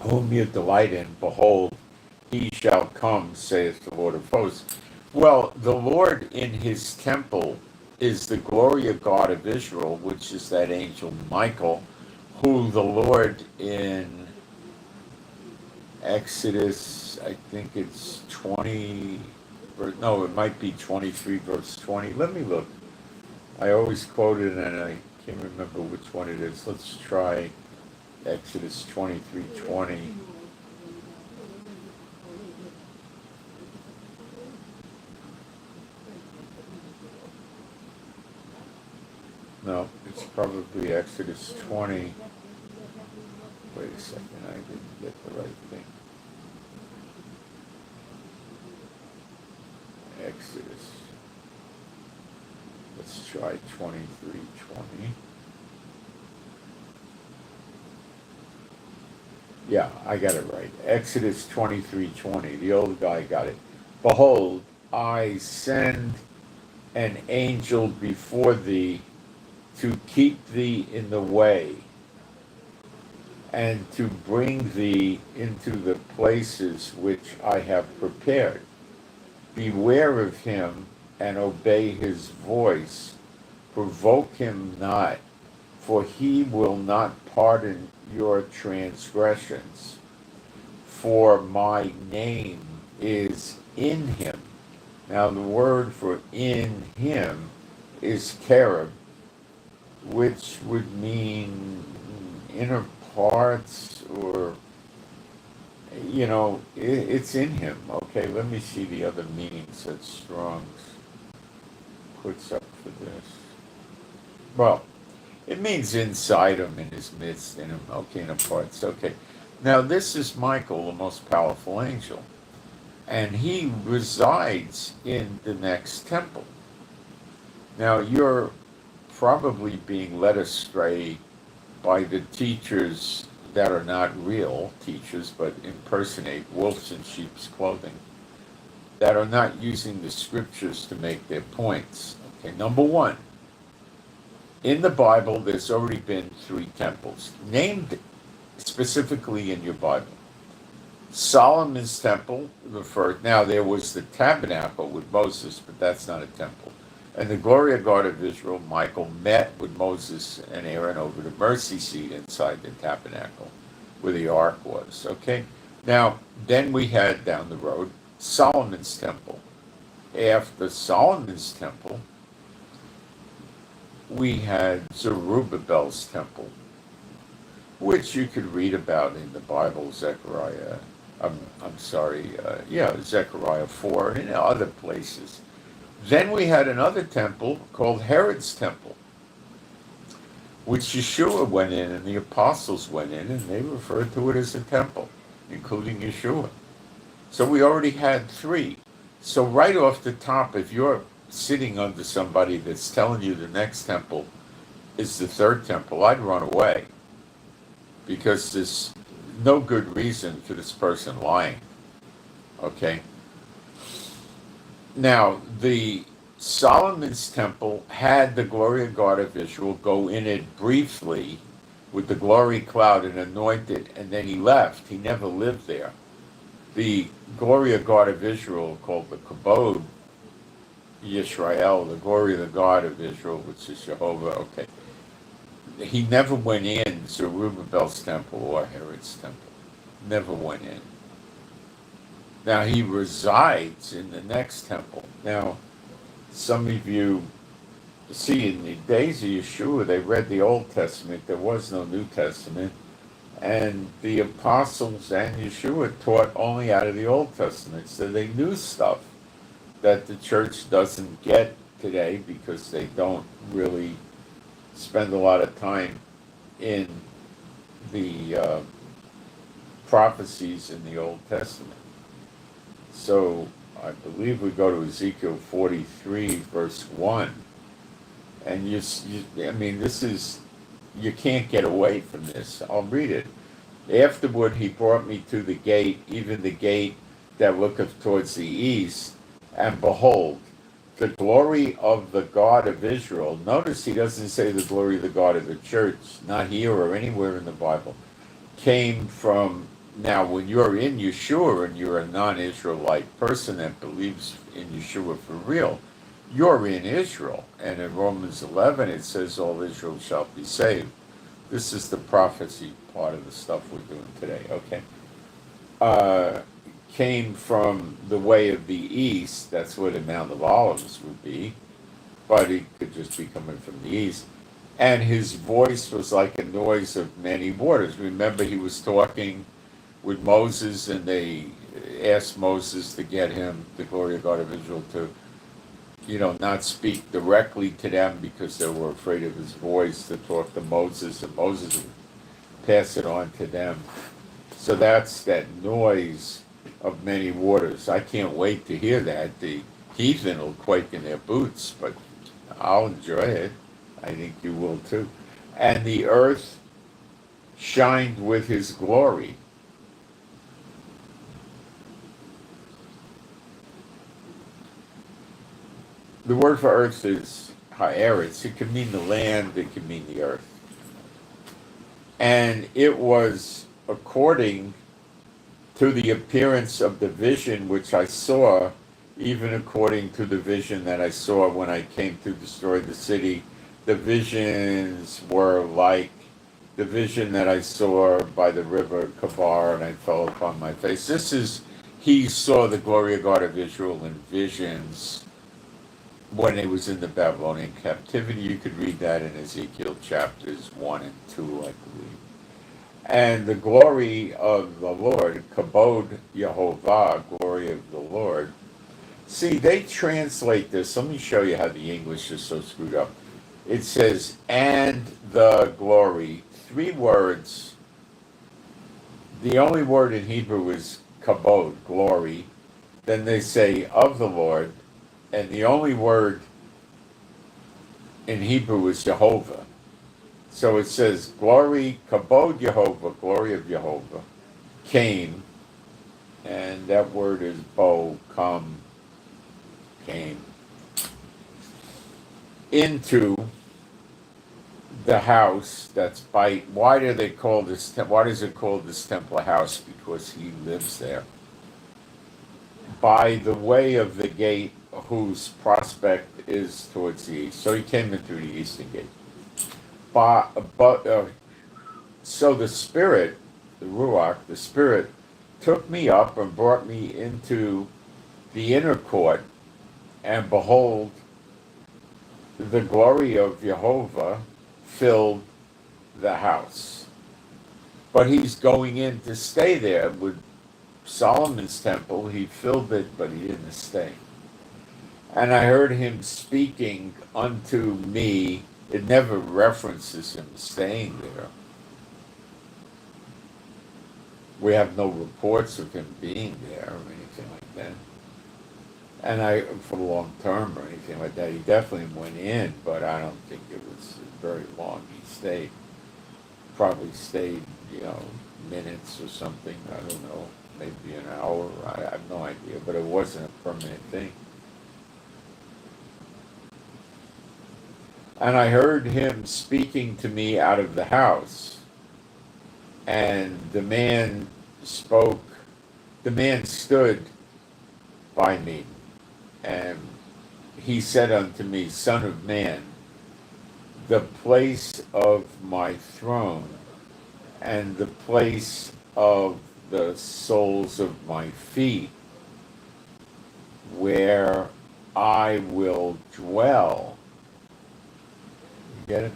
whom you delight in. Behold, he shall come, saith the Lord of hosts. Well, the Lord in his temple is the glory of God of Israel, which is that angel Michael, who the Lord in Exodus, I think it's 20, no, it might be 23, verse 20. Let me look. I always quote it and I can't remember which one it is. Let's try Exodus 23:20. No, it's probably Exodus 20. Wait a second, I didn't get the right thing. Exodus. Let's try 23:20. Yeah, I got it right. Exodus 23:20. The old guy got it. Behold, I send an angel before thee to keep thee in the way and to bring thee into the places which I have prepared. Beware of him and obey his voice. Provoke him not, for he will not pardon your transgressions. For my name is in him. Now, the word for in him is cherub, which would mean inner parts, or, it's in him. Okay, let me see the other meanings that Strong's puts up for this. Well, it means inside him, in his midst, in him. Okay, inner parts. Okay. Now, this is Michael, the most powerful angel, and he resides in the next temple. Now, you're probably being led astray by the teachers that are not real teachers but impersonate wolves in sheep's clothing, that are not using the scriptures to make their points. Okay, number one, in the Bible there's already been 3 temples named specifically in your Bible. Solomon's temple, the first. Now there was the tabernacle with Moses, but that's not a temple. And the glory of God of Israel, Michael, met with Moses and Aaron over the mercy seat inside the tabernacle where the ark was. Okay? Now, then we had down the road Solomon's temple. After Solomon's temple we had Zerubbabel's temple, which you could read about in the Bible, Zechariah. I'm sorry, Zechariah 4 and in other places. Then we had another temple called Herod's temple, which Yeshua went in and the apostles went in, and they referred to it as a temple, including Yeshua. So we already had three. So right off the top, if you're sitting under somebody that's telling you the next temple is the third temple, I'd run away, because there's no good reason for this person lying. Okay? Now, the Solomon's temple had the glory of God of Israel go in it briefly with the glory cloud and anoint it, and then he left. He never lived there. The glory of God of Israel, called the Kabod Yisrael, the glory of the God of Israel, which is Jehovah, okay. He never went in Zerubbabel's temple or Herod's temple. Never went in. Now he resides in the next temple. Now, some of you see in the days of Yeshua, they read the Old Testament. There was no New Testament. And the apostles and Yeshua taught only out of the Old Testament. So they knew stuff that the church doesn't get today, because they don't really spend a lot of time in the prophecies in the Old Testament. So I believe we go to Ezekiel 43, verse 1. And this is, you can't get away from this. I'll read it. Afterward he brought me to the gate, even the gate that looketh towards the east, and behold, the glory of the God of Israel. Notice he doesn't say the glory of the God of the church, not here or anywhere in the Bible, came from. Now, when you're in Yeshua and you're a non-Israelite person that believes in Yeshua for real, you're in Israel. And in Romans 11, it says all Israel shall be saved. This is the prophecy part of the stuff we're doing today, okay? Came from the way of the east. That's where the Mount of Olives would be, but he could just be coming from the east. And his voice was like a noise of many waters. Remember, he was talking with Moses, and they asked Moses to get him, the glory of God of Israel, to, not speak directly to them, because they were afraid of his voice, to talk to Moses, and Moses would pass it on to them. So that's that noise of many waters. I can't wait to hear that. The heathen will quake in their boots, but I'll enjoy it. I think you will too. And the earth shined with his glory. The word for earth is haaretz. It can mean the land, it can mean the earth. And it was according to the appearance of the vision which I saw, even according to the vision that I saw when I came to destroy the city. The visions were like the vision that I saw by the river Kabar, and I fell upon my face. He saw the glory of God of Israel in visions when he was in the Babylonian captivity. You could read that in Ezekiel chapters 1 and 2, I believe. And the glory of the Lord, Kabod Yehovah, glory of the Lord. See, they translate this. Let me show you how the English is so screwed up. It says, and the glory. 3 words. The only word in Hebrew is kabod, glory. Then they say, of the Lord. And the only word in Hebrew is Jehovah. So it says, glory, kabod Yehovah, glory of Jehovah, came, and that word is bo, come, came, into the house that's by, why do they call this, why does it call this temple a house? Because he lives there. By the way of the gate, whose prospect is towards the east. So he came in through the eastern gate. So the Spirit, the Ruach, the Spirit, took me up and brought me into the inner court, and behold, the glory of Jehovah filled the house. But he's going in to stay there. With Solomon's temple, he filled it, but he didn't stay. And I heard him speaking unto me. It never references him staying there. We have no reports of him being there or anything like that. And for long term or anything like that, he definitely went in, but I don't think it was very long he stayed. Probably stayed, minutes or something, I don't know, maybe an hour, I have no idea, but it wasn't a permanent thing. And I heard him speaking to me out of the house, and the man stood by me, and he said unto me, Son of man, the place of my throne and the place of the soles of my feet, where I will dwell. You get it?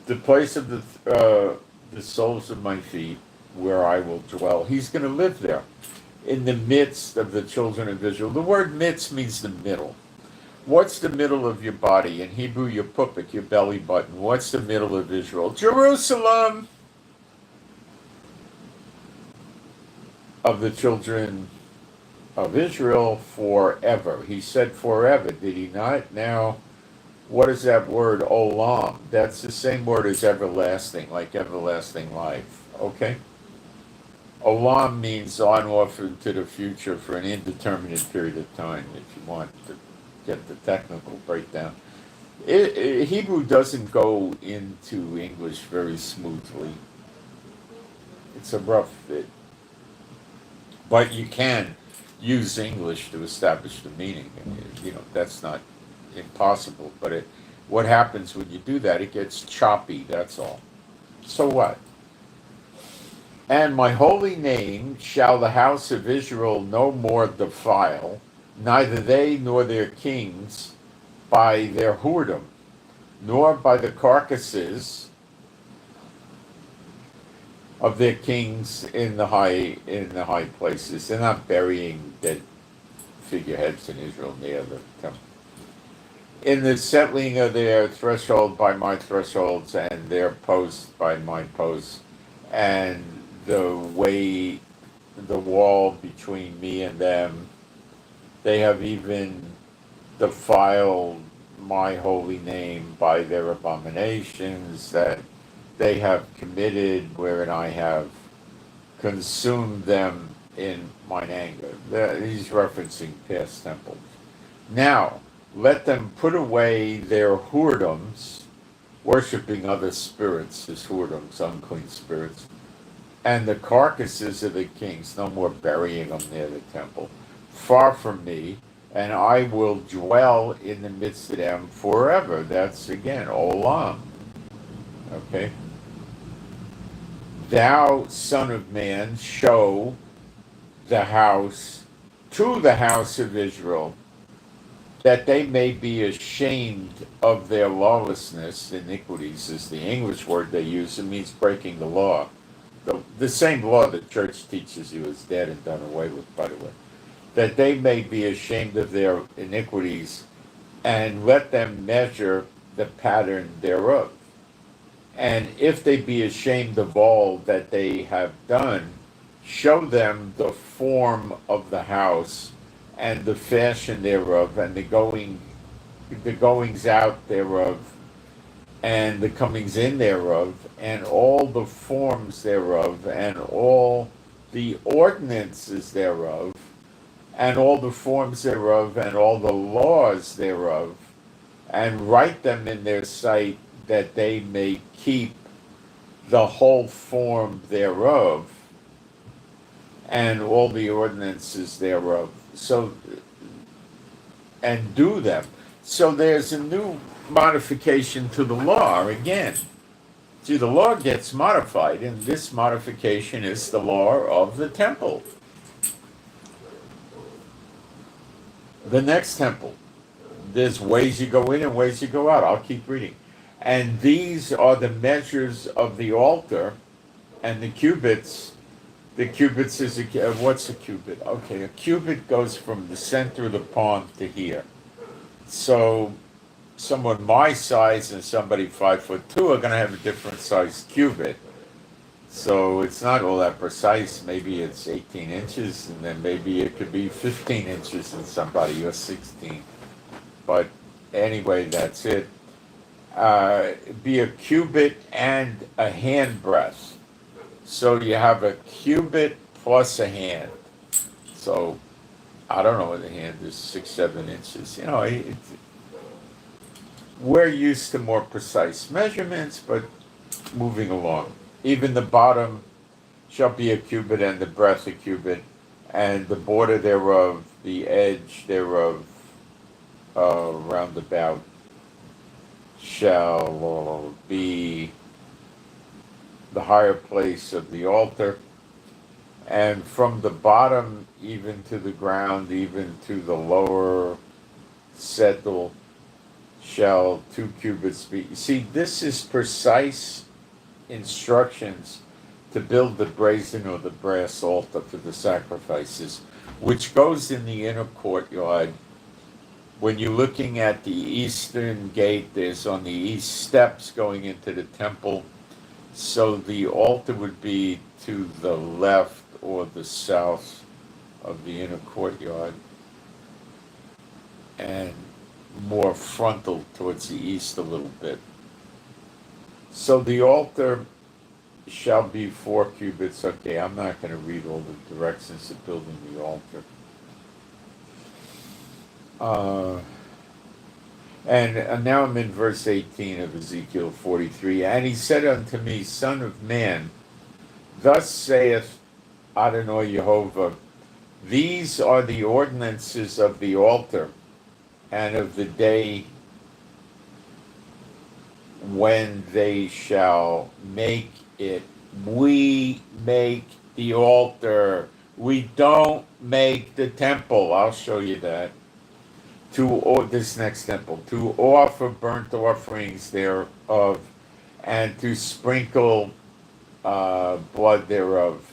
The place of the soles of my feet, where I will dwell. He's going to live there, in the midst of the children of Israel. The word midst means the middle. What's the middle of your body? In Hebrew, your pupik, your belly button. What's the middle of Israel? Jerusalem! Of the children of Israel forever. He said forever, did he not? Now, what is that word, olam? That's the same word as everlasting, like everlasting life, okay? Olam means on, off, into the future for an indeterminate period of time, if you want to get the technical breakdown. Hebrew doesn't go into English very smoothly. It's a rough fit. But you can use English to establish the meaning. That's not impossible, but what happens when you do that, it gets choppy, that's all. So what? And my holy name shall the house of Israel no more defile, neither they nor their kings by their whoredom, nor by the carcasses of their kings in the high places. They're not burying dead figureheads in Israel near the temple. In the settling of their threshold by my thresholds, and their posts by my posts, and the wall between me and them, they have even defiled my holy name by their abominations that they have committed, wherein I have consumed them in mine anger. He's referencing past temples. Now, let them put away their whoredoms, worshiping other spirits as whoredoms, unclean spirits, and the carcasses of the kings, no more burying them near the temple, far from me, and I will dwell in the midst of them forever. That's, again, olam. Okay? Thou, son of man, show the house to the house of Israel, that they may be ashamed of their lawlessness. Iniquities is the English word they use. It means breaking the law. The same law the church teaches you is dead and done away with, by the way. That they may be ashamed of their iniquities, and let them measure the pattern thereof. And if they be ashamed of all that they have done, show them the form of the house, and the fashion thereof, and the goings out thereof, and the comings in thereof, and all the forms thereof, and all the ordinances thereof, and all the forms thereof, and all the laws thereof, and write them in their sight, that they may keep the whole form thereof, and all the ordinances thereof. So, and do them. So there's a new modification to the law again. See, the law gets modified, and this modification is the law of the temple. The next temple. There's ways you go in and ways you go out. I'll keep reading. And these are the measures of the altar and the cubits. The cubits is what's a cubit? Okay, a cubit goes from the center of the pond to here. So someone my size and somebody 5'2" are going to have a different size cubit. So it's not all that precise. Maybe it's 18 inches, and then maybe it could be 15 inches in somebody, or 16. But anyway, that's it. Be a cubit and a hand breadth. So you have a cubit plus a hand. So I don't know what the hand is, 6-7 inches. You know, we're used to more precise measurements, but moving along. Even the bottom shall be a cubit, and the breadth a cubit, and the border thereof, the edge thereof, round about, shall be the higher place of the altar, and from the bottom even to the ground, even to the lower settle, shall 2 cubits be. See, this is precise instructions to build the brazen or the brass altar for the sacrifices, which goes in the inner courtyard. When you're looking at the eastern gate, there's on the east steps going into the temple. So the altar would be to the left or the south of the inner courtyard, and more frontal towards the east a little bit. So the altar shall be 4 cubits. Okay, I'm not going to read all the directions of building the altar. And now I'm in verse 18 of Ezekiel 43. And he said unto me, Son of man, thus saith Adonai Jehovah, these are the ordinances of the altar and of the day when they shall make it. We make the altar. We don't make the temple. I'll show you that. This next temple, to offer burnt offerings thereof, and to sprinkle blood thereof.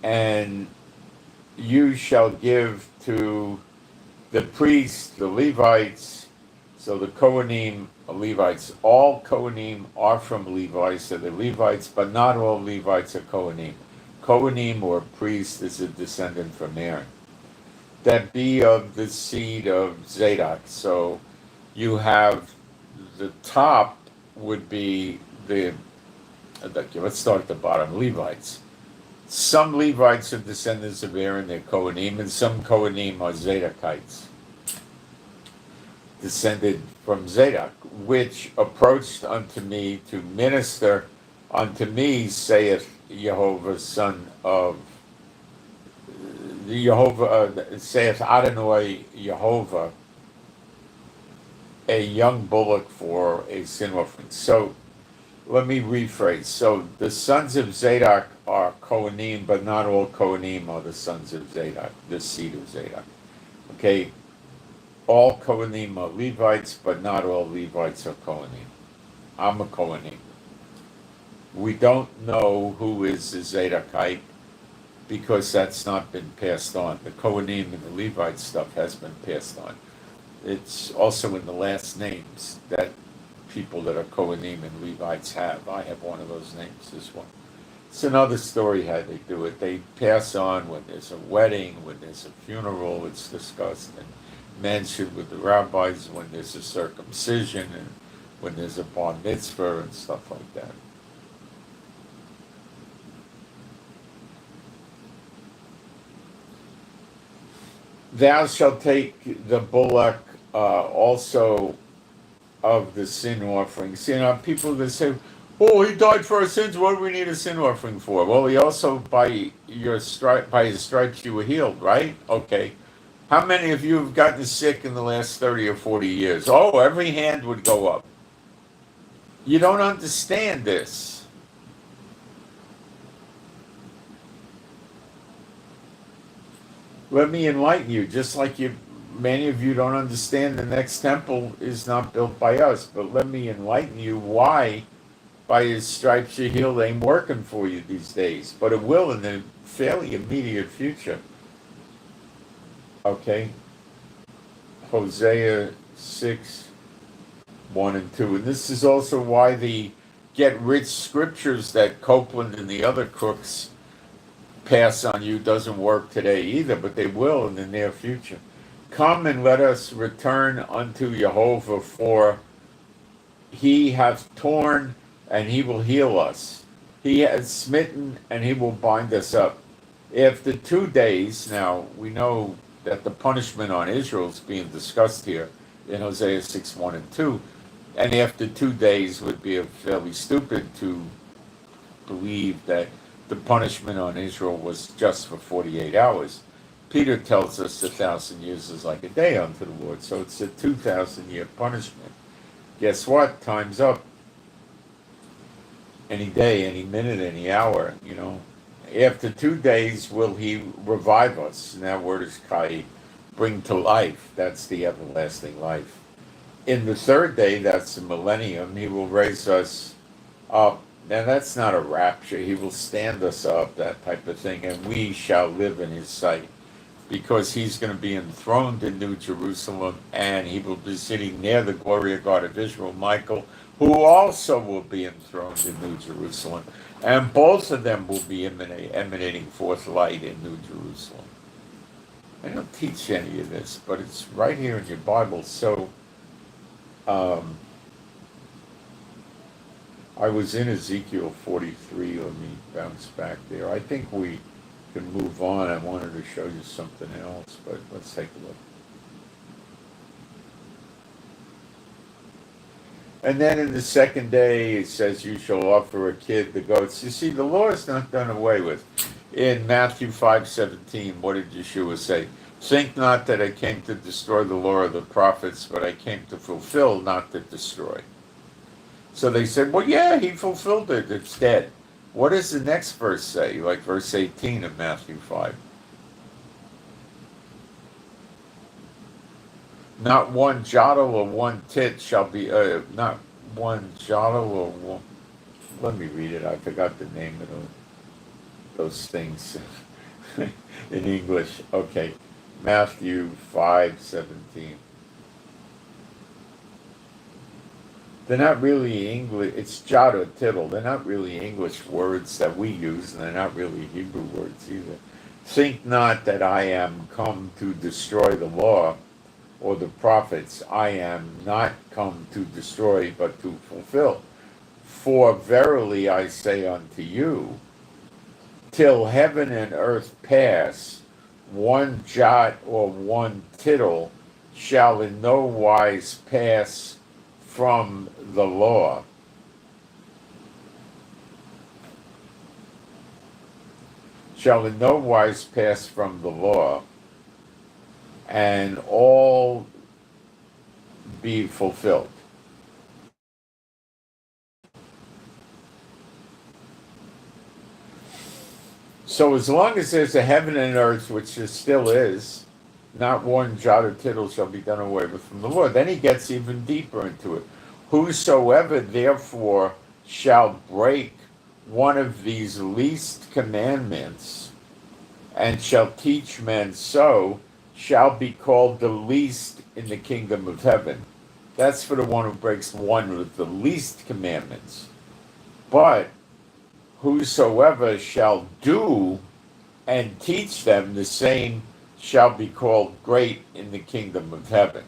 And you shall give to the priests, the Levites. So the Kohanim, Levites, all Kohanim are from Levi, so the Levites, but not all Levites are Kohanim. Kohanim, or priest, is a descendant from Aaron. That be of the seed of Zadok. So you have the top would be let's start at the bottom, Levites. Some Levites are descendants of Aaron, they're Kohanim, and some Kohanim are Zadokites, descended from Zadok, which approached unto me to minister unto me, saith Jehovah, son of Jehovah, saith Adonai Jehovah, a young bullock for a sin offering. So let me rephrase. So the sons of Zadok are Kohanim, but not all Kohanim are the sons of Zadok, the seed of Zadok. Okay, all Kohanim are Levites, but not all Levites are Kohanim. I'm a Kohanim. We don't know who is the Zadokite, because that's not been passed on. The Kohanim and the Levite stuff has been passed on. It's also in the last names that people that are Kohanim and Levites have. I have one of those names as well. It's another story how they do it. They pass on when there's a wedding, when there's a funeral, it's discussed and mentioned with the rabbis, when there's a circumcision, and when there's a bar mitzvah and stuff like that. Thou shalt take the bullock also of the sin offerings. You know, people that say, "Oh, he died for our sins. What do we need a sin offering for?" Well, he also by his stripes you were healed, right? Okay. How many of you have gotten sick in the last 30 or 40 years? Oh, every hand would go up. You don't understand this. Let me enlighten you, just like many of you don't understand the next temple is not built by us, but let me enlighten you why by his stripes you're healed ain't working for you these days, but it will in the fairly immediate future. Okay? Hosea 6, 1 and 2. And this is also why the get rich scriptures that Copeland and the other crooks pass on you doesn't work today either, but they will in the near future. Come and let us return unto Jehovah, for he hath torn and he will heal us. He has smitten and he will bind us up. After 2 days, now we know that the punishment on Israel is being discussed here in Hosea 6, 1 and 2. And after 2 days would be fairly stupid to believe that the punishment on Israel was just for 48 hours. Peter tells us 1,000 years is like a day unto the Lord, so it's a 2,000-year punishment. Guess what? Time's up. Any day, any minute, any hour, After 2 days will he revive us. And that word is kai, bring to life. That's the everlasting life. In the third day, that's the millennium, he will raise us up. Now that's not a rapture. He will stand us up, that type of thing, and we shall live in his sight. Because he's going to be enthroned in New Jerusalem, and he will be sitting near the glory of God of Israel, Michael, who also will be enthroned in New Jerusalem. And both of them will be emanating forth light in New Jerusalem. I don't teach any of this, but it's right here in your Bible. So, I was in Ezekiel 43. Let me bounce back there. I think we can move on. I wanted to show you something else, but let's take a look. And then in the second day, it says, you shall offer a kid the goats. You see, the law is not done away with. In Matthew 5:17, what did Yeshua say? Think not that I came to destroy the law of the prophets, but I came to fulfill, not to destroy. So they said, well, yeah, he fulfilled it. It's dead. What does the next verse say? Like verse 18 of Matthew 5. Not one jottle or one tit shall be, not one jottle or one, let me read it. I forgot the name of those things in English. Okay, Matthew 5:17. They're not really English, it's jot or tittle. They're not really English words that we use, and they're not really Hebrew words either. Think not that I am come to destroy the law or the prophets. I am not come to destroy, but to fulfill. For verily I say unto you, till heaven and earth pass, one jot or one tittle shall in no wise pass from the law. Shall in no wise pass from the law, and all be fulfilled. So as long as there's a heaven and earth, which there still is, not one jot or tittle shall be done away with from the Lord. Then he gets even deeper into it. Whosoever therefore shall break one of these least commandments and shall teach men so, shall be called the least in the kingdom of heaven. That's for the one who breaks one of the least commandments. But whosoever shall do and teach them, the same shall be called great in the kingdom of heaven.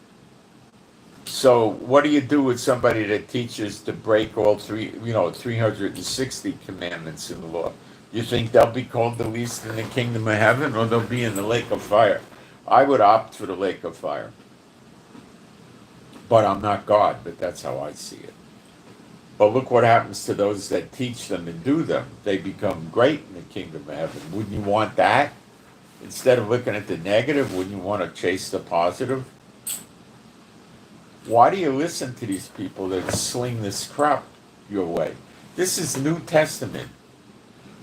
So what do you do with somebody that teaches to break all 360 commandments in the law? You think they'll be called the least in the kingdom of heaven, or they'll be in the lake of fire? I would opt for the lake of fire. But I'm not God, but that's how I see it. But look what happens to those that teach them and do them. They become great in the kingdom of heaven. Wouldn't you want that? Instead of looking at the negative, wouldn't you want to chase the positive? Why do you listen to these people that sling this crap your way? This is New Testament.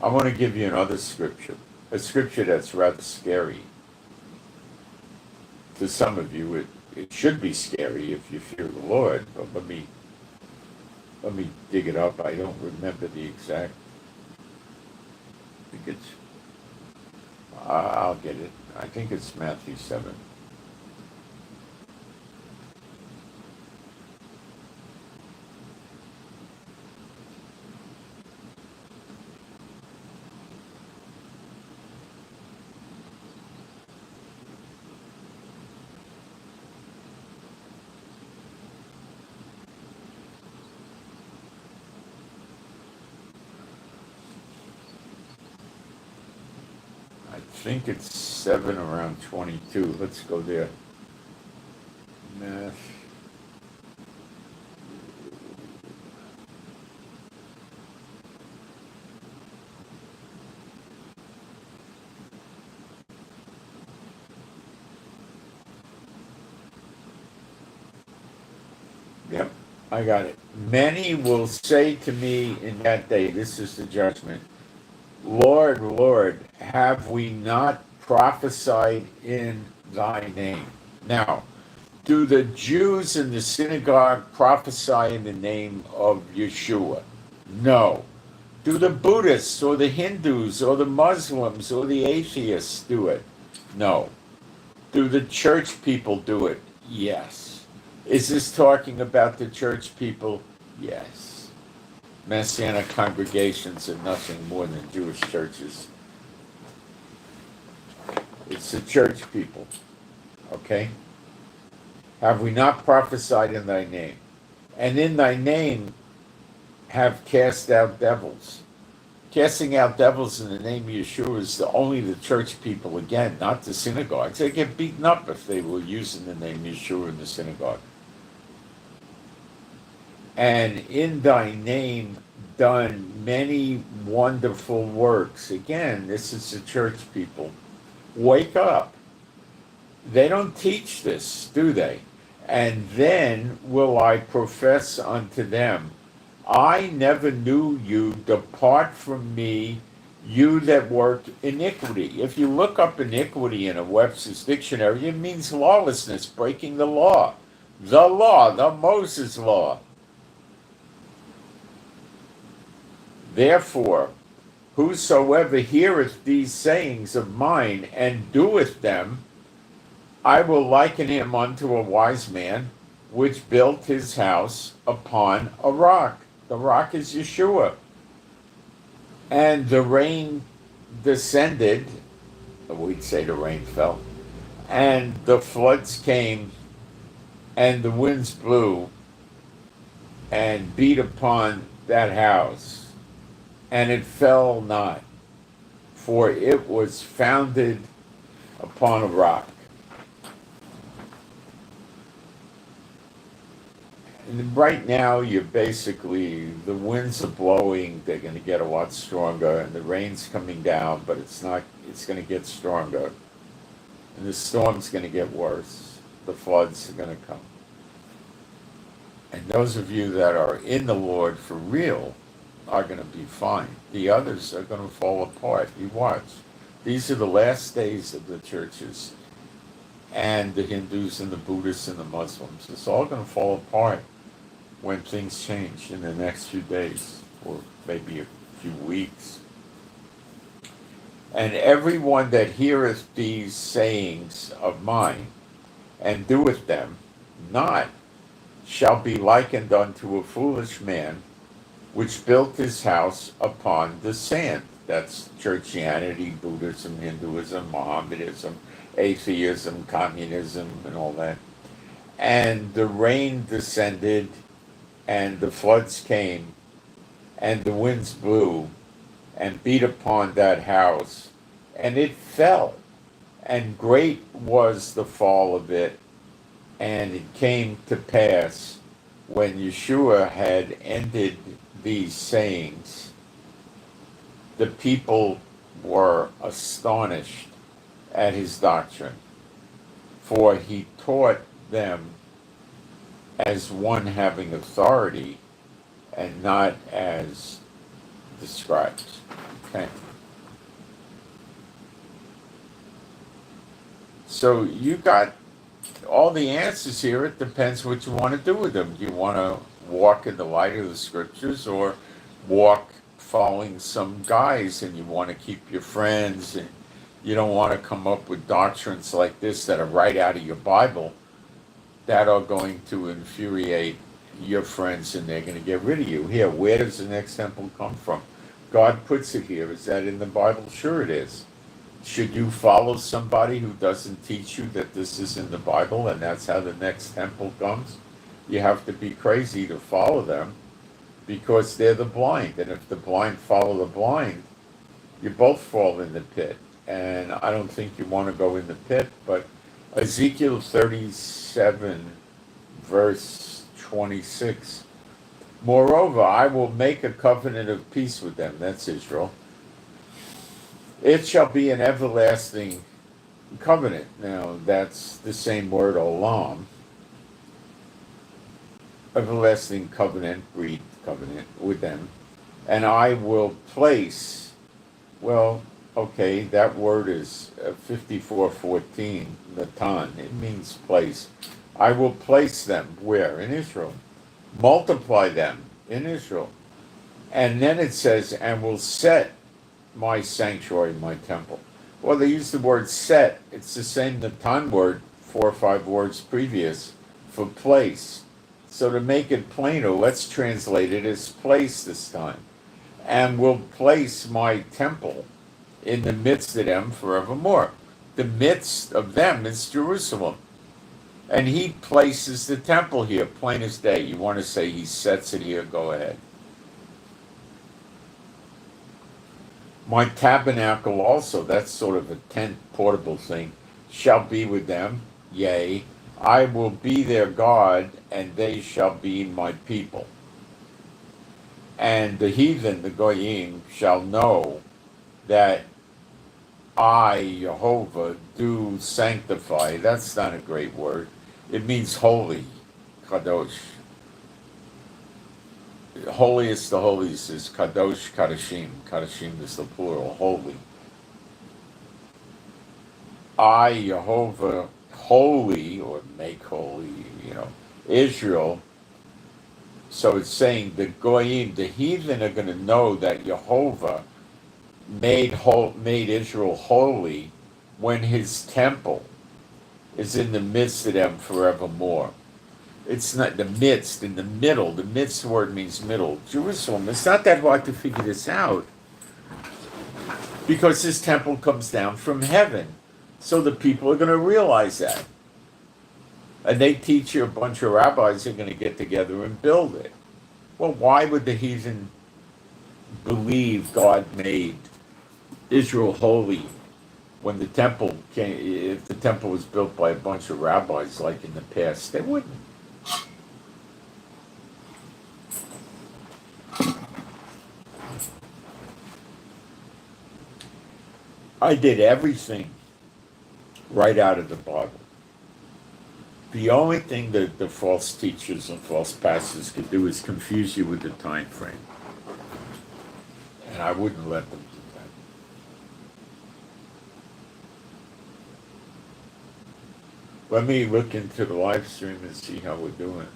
I want to give you another scripture, a scripture that's rather scary. To some of you, it should be scary if you fear the Lord, but let me dig it up. I don't remember the exact. I think it's, I'll get it. I think it's Matthew 7. I think it's 7 around 22. Let's go there. Math. Yep, I got it. Many will say to me in that day, this is the judgment, Lord, Lord, have we not prophesied in thy name? Now, do the Jews in the synagogue prophesy in the name of Yeshua? No. Do the Buddhists or the Hindus or the Muslims or the atheists do it? No. Do the church people do it? Yes. Is this talking about the church people? Yes. Messianic congregations are nothing more than Jewish churches. It's the church people. Okay? Have we not prophesied in thy name? And in thy name have cast out devils. Casting out devils in the name of Yeshua is only the church people, again, not the synagogues. They get beaten up if they were using the name Yeshua in the synagogue. And in thy name done many wonderful works. Again, this is the church people. Wake up. They don't teach this, do they? And then will I profess unto them, I never knew you, depart from me, you that work iniquity. If you look up iniquity in a Webster's dictionary, it means lawlessness, breaking the law, the Moses law. Therefore, whosoever heareth these sayings of mine and doeth them, I will liken him unto a wise man, which built his house upon a rock. The rock is Yeshua. And the rain descended, we'd say the rain fell, and the floods came, and the winds blew, and beat upon that house, and it fell not, for it was founded upon a rock. And right now, you're basically, the winds are blowing, they're going to get a lot stronger, and the rain's coming down, but it's going to get stronger. And the storm's going to get worse. The floods are going to come. And those of you that are in the Lord for real are going to be fine. The others are going to fall apart. You watch. These are the last days of the churches, and the Hindus and the Buddhists and the Muslims. It's all going to fall apart when things change in the next few days, or maybe a few weeks. And everyone that heareth these sayings of mine, and doeth them not, shall be likened unto a foolish man, which built his house upon the sand. That's churchianity, Buddhism, Hinduism, Mohammedanism, atheism, communism, and all that. And the rain descended, and the floods came, and the winds blew, and beat upon that house, and it fell. And great was the fall of it. And it came to pass, when Yeshua had ended these sayings, the people were astonished, at his doctrine, for he taught them as one having authority and not as the scribes. Okay. So you got all the answers here. It depends what you want to do with them. Do you want to walk in the light of the scriptures, or walk following some guys, and you want to keep your friends, and you don't want to come up with doctrines like this that are right out of your Bible that are going to infuriate your friends, and they're going to get rid of you. Here, where does the next temple come from? God puts it here. Is that in the Bible? Sure it is. Should you follow somebody who doesn't teach you that this is in the Bible and that's how the next temple comes? You have to be crazy to follow them, because they're the blind. And if the blind follow the blind, you both fall in the pit. And I don't think you want to go in the pit, but Ezekiel 37, verse 26. Moreover, I will make a covenant of peace with them. That's Israel. It shall be an everlasting covenant. Now, that's the same word, olam. Everlasting covenant, breed covenant with them. And I will place, well, okay, that word is 54:14, natan. It means place. I will place them where? In Israel. Multiply them in Israel. And then it says, and will set my sanctuary, my temple. Well, they use the word set. It's the same natan word 4 or 5 words previous for place. So to make it plainer, let's translate it as place this time. And will place my temple in the midst of them forevermore. The midst of them is Jerusalem. And he places the temple here, plain as day. You want to say he sets it here, go ahead. My tabernacle also, that's sort of a tent portable thing, shall be with them, yea, I will be their God, and they shall be my people. And the heathen, the goyim, shall know that I, Jehovah, do sanctify. That's not a great word. It means holy, kadosh. Holiest of holies is kadosh, kadashim. Kadashim is the plural, holy. I, Jehovah, holy, or make holy, Israel. So it's saying the goyim, the heathen, are going to know that Jehovah made Israel holy when his temple is in the midst of them forevermore. It's not the midst, in the middle. The midst word means middle. Jerusalem, it's not that hard to figure this out, because this temple comes down from heaven. So the people are going to realize that. And they teach you, a bunch of rabbis are going to get together and build it. Well, why would the heathen believe God made Israel holy when the temple came? If the temple was built by a bunch of rabbis like in the past, they wouldn't. I did everything right out of the Bible. The only thing that the false teachers and false pastors could do is confuse you with the time frame. And I wouldn't let them do that. Let me look into the live stream and see how we're doing.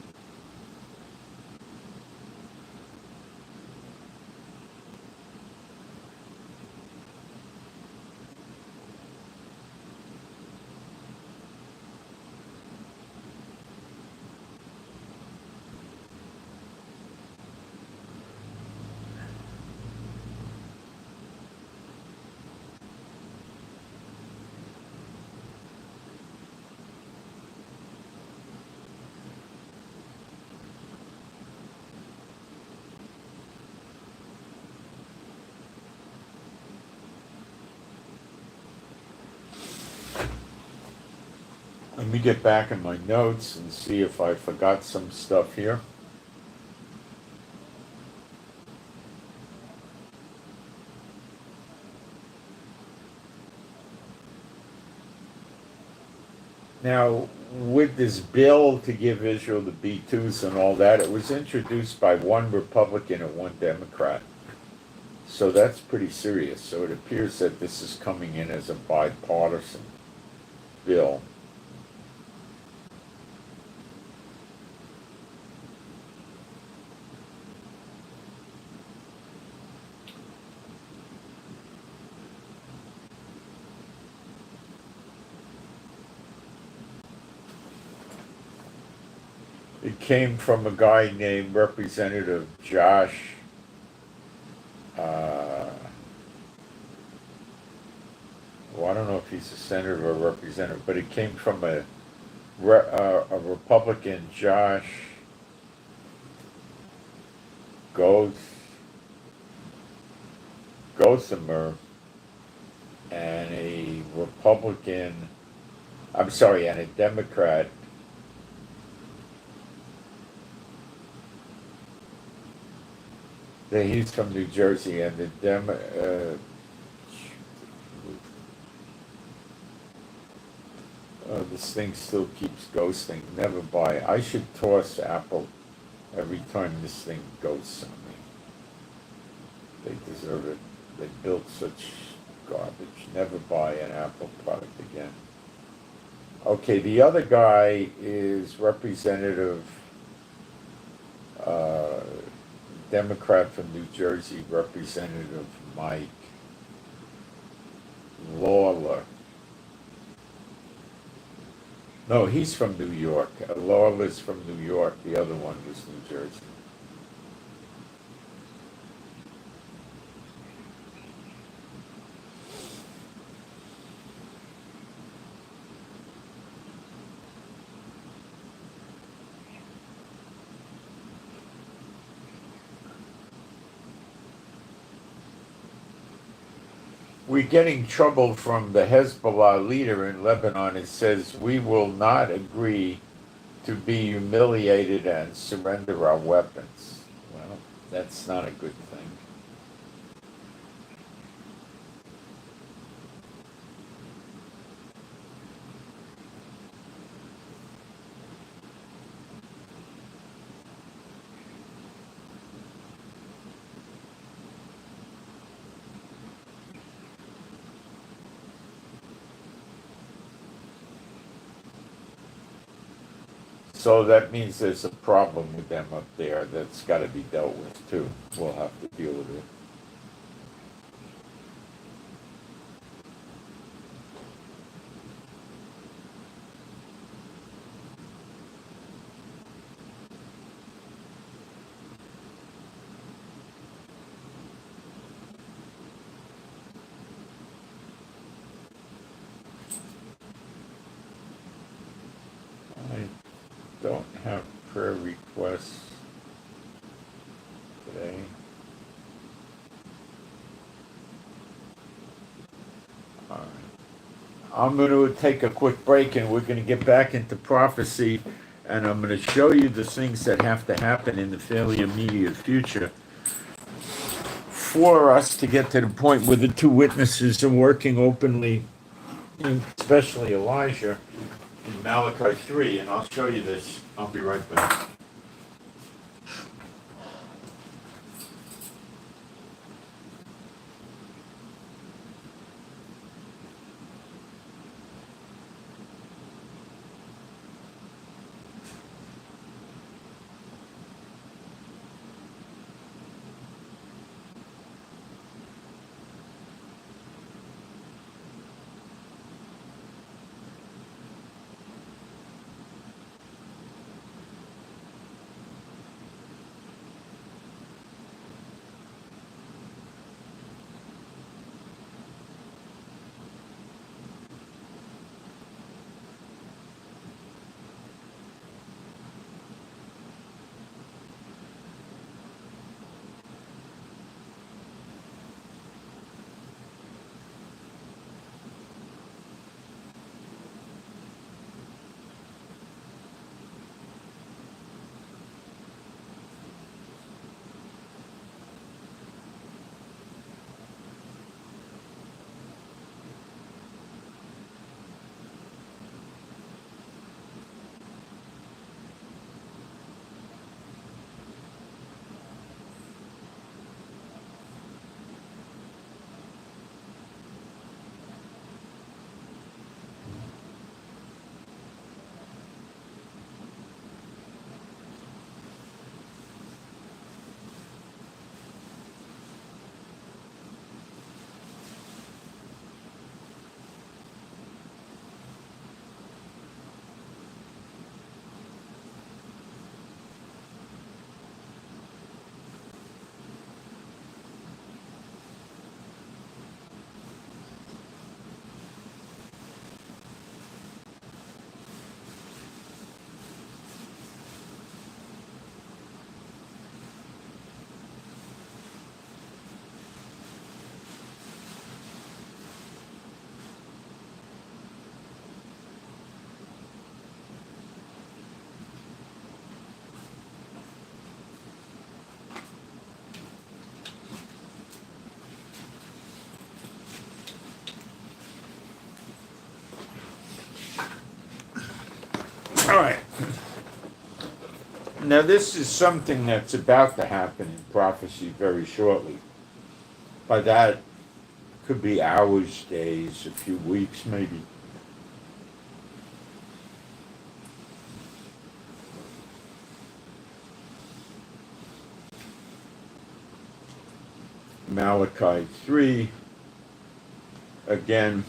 Let me get back in my notes and see if I forgot some stuff here. Now, with this bill to give Israel the B-2s and all that, it was introduced by one Republican and one Democrat. So that's pretty serious. So it appears that this is coming in as a bipartisan bill. It came from a guy named Representative Josh. Well, I don't know if he's a senator or a representative, but it came from a Republican, Josh Goes Gossamer, and a Republican. I'm sorry, and a Democrat. He's from New Jersey, and the this thing still keeps ghosting. Never buy. I should toss Apple every time this thing ghosts on me. They deserve it. They built such garbage. Never buy an Apple product again. Okay, the other guy is Representative uh, Democrat from New Jersey, Representative Mike Lawler. No, he's from New York. Lawler's from New York. The other one was New Jersey. We're getting trouble from the Hezbollah leader in Lebanon. It says we will not agree to be humiliated and surrender our weapons. Well, that's not a good thing. So that means there's a problem with them up there that's got to be dealt with too. We'll have to deal with it. I don't have prayer requests today. All right. I'm going to take a quick break and we're going to get back into prophecy, and I'm going to show you the things that have to happen in the fairly immediate future for us to get to the point where the two witnesses are working openly, especially Elijah in Malachi 3. And I'll show you this. I'll be right back. Now, this is something that's about to happen in prophecy very shortly. By that, could be hours, days, a few weeks, maybe. Malachi 3. Again,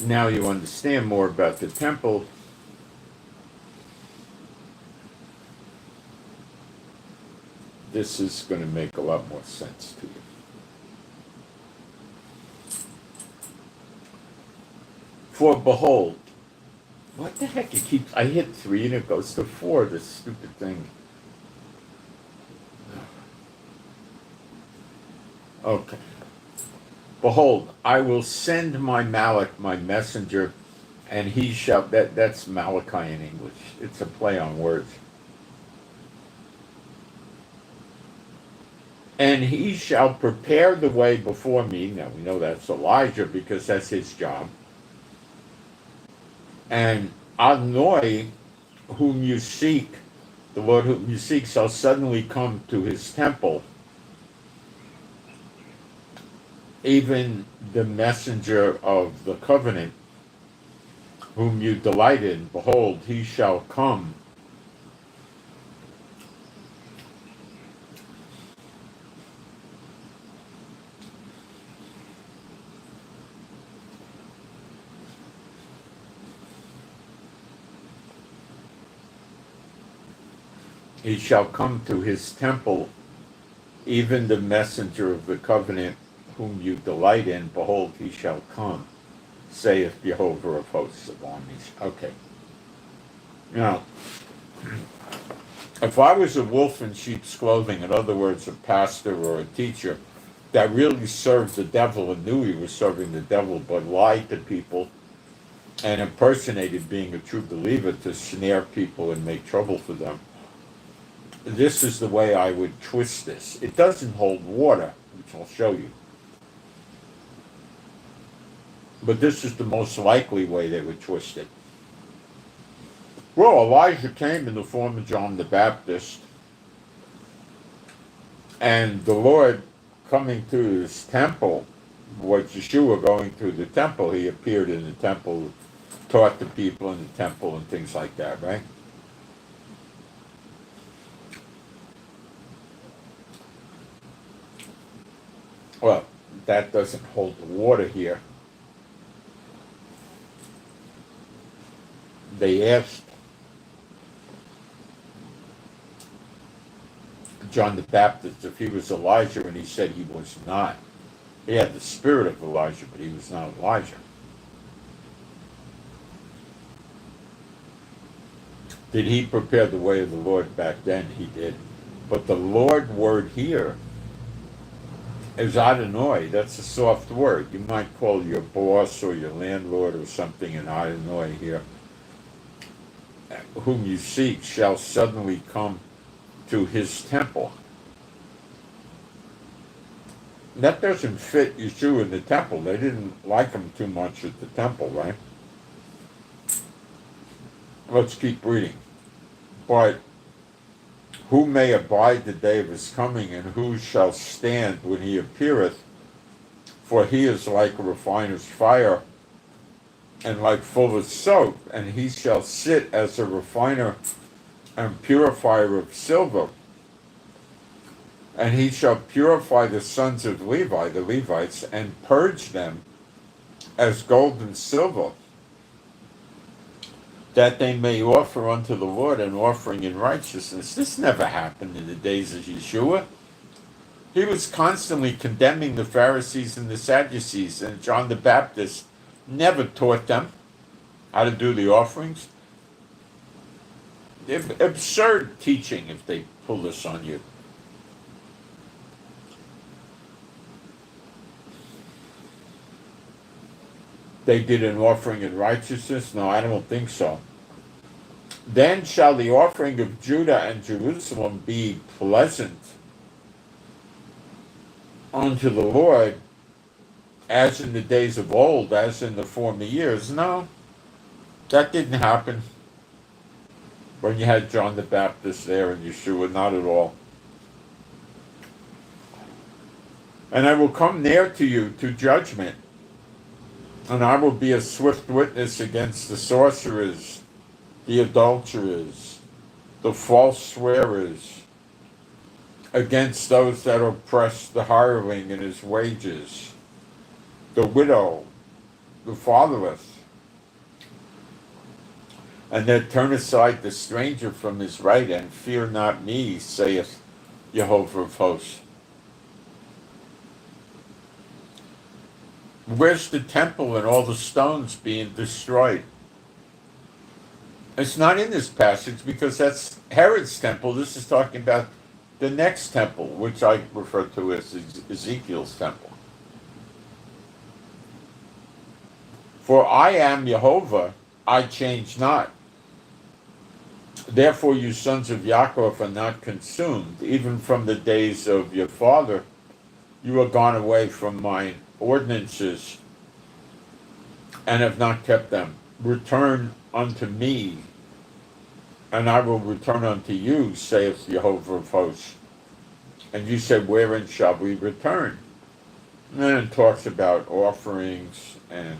now you understand more about the temple. This is going to make a lot more sense to you. For behold, what the heck? It keeps. I hit 3 and it goes to 4. This stupid thing. Okay. Behold, I will send my Malach, my messenger, and he shall. That's Malachi in English. It's a play on words. And he shall prepare the way before me. Now we know that's Elijah because that's his job. And Adonai, whom you seek, the Lord whom you seek, shall suddenly come to his temple. Even the messenger of the covenant, whom you delight in, behold, he shall come. He shall come to his temple, even the messenger of the covenant, whom you delight in, behold, he shall come, saith Jehovah of hosts of armies. Okay. Now, if I was a wolf in sheep's clothing, in other words, a pastor or a teacher that really served the devil and knew he was serving the devil, but lied to people and impersonated being a true believer to snare people and make trouble for them, this is the way I would twist this. It doesn't hold water, which I'll show you. But this is the most likely way they would twist it. Well, Elijah came in the form of John the Baptist, and the Lord coming to his temple was Yeshua going through the temple. He appeared in the temple, taught the people in the temple and things like that, right? Well, that doesn't hold the water here. They asked John the Baptist if he was Elijah, and he said he was not. He had the spirit of Elijah, but he was not Elijah. Did he prepare the way of the Lord back then? He did. But the Lord word here is Adonai. That's a soft word. You might call your boss or your landlord or something an Adonai here. Whom you seek shall suddenly come to his temple. That doesn't fit Yeshua in the temple. They didn't like him too much at the temple, right? Let's keep reading. But who may abide the day of his coming, and who shall stand when he appeareth? For he is like a refiner's fire, and like fuller's soap, and he shall sit as a refiner and purifier of silver. And he shall purify the sons of Levi, the Levites, and purge them as gold and silver, that they may offer unto the Lord an offering in righteousness. This never happened in the days of Yeshua. He was constantly condemning the Pharisees and the Sadducees, and John the Baptist never taught them how to do the offerings. Absurd teaching if they pull this on you. They did an offering in righteousness? No, I don't think so. Then shall the offering of Judah and Jerusalem be pleasant unto the Lord, as in the days of old, as in the former years. No, that didn't happen. when you had John the Baptist there and Yeshua, not at all. And I will come near to you to judgment, and I will be a swift witness against the sorcerers, the adulterers, the false swearers, against those that oppress the hireling and his wages, the widow, the fatherless, and that turn aside the stranger from his right, and fear not me, saith Jehovah of hosts. Where's the temple and all the stones being destroyed? It's not in this passage because that's Herod's temple. This is talking about the next temple, which I refer to as Ezekiel's temple. For I am Jehovah, I change not. Therefore you sons of Yaakov are not consumed. Even from the days of your father, you are gone away from my ordinances and have not kept them. Return unto me, and I will return unto you, saith Jehovah of hosts. And you say, wherein shall we return? And then it talks about offerings and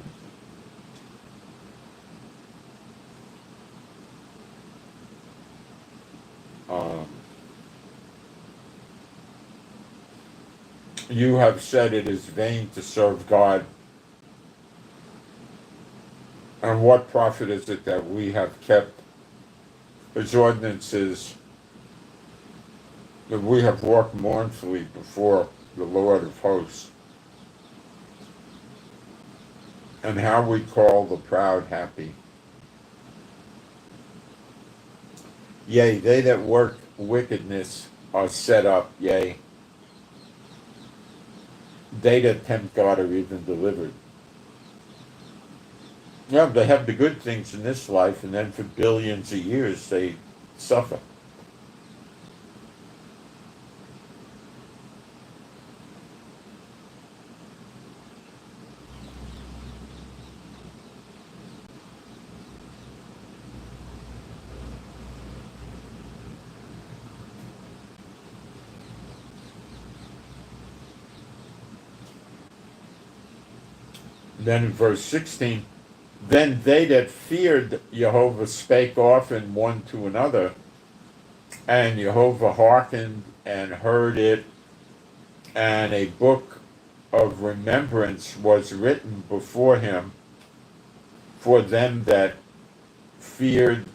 you have said it is vain to serve God. And what profit is it that we have kept his ordinances, that we have walked mournfully before the Lord of hosts? And how we call the proud happy. Yea, they that work wickedness are set up, yea, they that tempt God are even delivered. Yeah, they have the good things in this life, and then for billions of years they suffer. Then in verse 16, then they that feared Jehovah spake often one to another, and Jehovah hearkened and heard it, and a book of remembrance was written before him for them that feared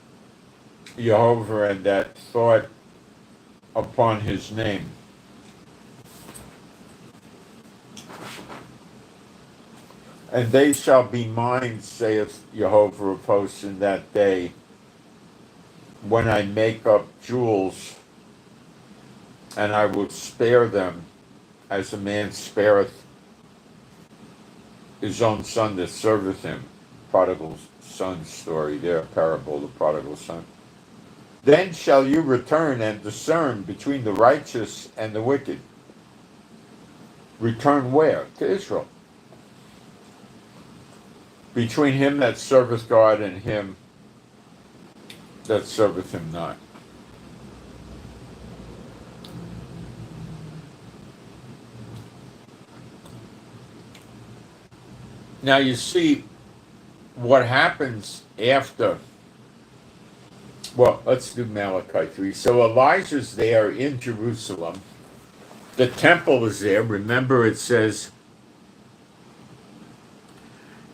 Jehovah and that thought upon his name. And they shall be mine, saith Jehovah of hosts, in that day, when I make up jewels, and I will spare them, as a man spareth his own son that serveth him. Prodigal son story there, parable of the prodigal son. Then shall you return and discern between the righteous and the wicked. Return where? To Israel. Between him that serveth God and him that serveth him not. Now you see what happens after. Well, let's do Malachi 3. So Elijah's there in Jerusalem. The temple is there. Remember it says,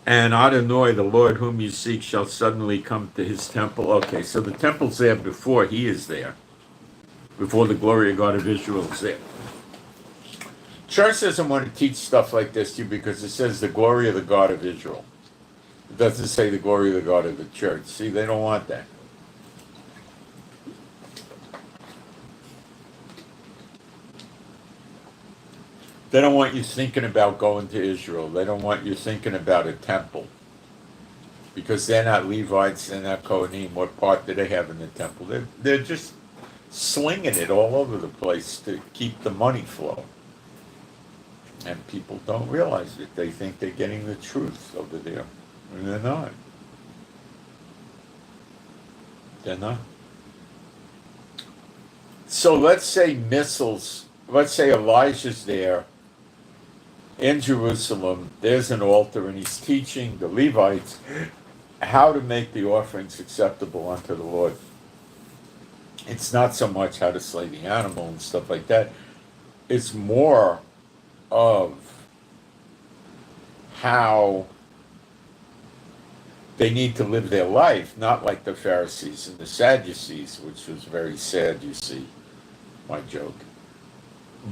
and Adonai, the Lord whom you seek, shall suddenly come to his temple. Okay, so the temple's there before he is there. Before the glory of God of Israel is there. Church doesn't want to teach stuff like this to you because it says the glory of the God of Israel. It doesn't say the glory of the God of the church. See, they don't want that. They don't want you thinking about going to Israel. They don't want you thinking about a temple. Because they're not Levites, they're not Kohanim. What part do they have in the temple? They're just slinging it all over the place to keep the money flow. And people don't realize it. They think they're getting the truth over there. And they're not. They're not. So let's say Elijah's there in Jerusalem. There's an altar, and he's teaching the Levites how to make the offerings acceptable unto the Lord. It's not so much how to slay the animal and stuff like that. It's more of how they need to live their life, not like the Pharisees and the Sadducees, which was very sad, you see, my joke.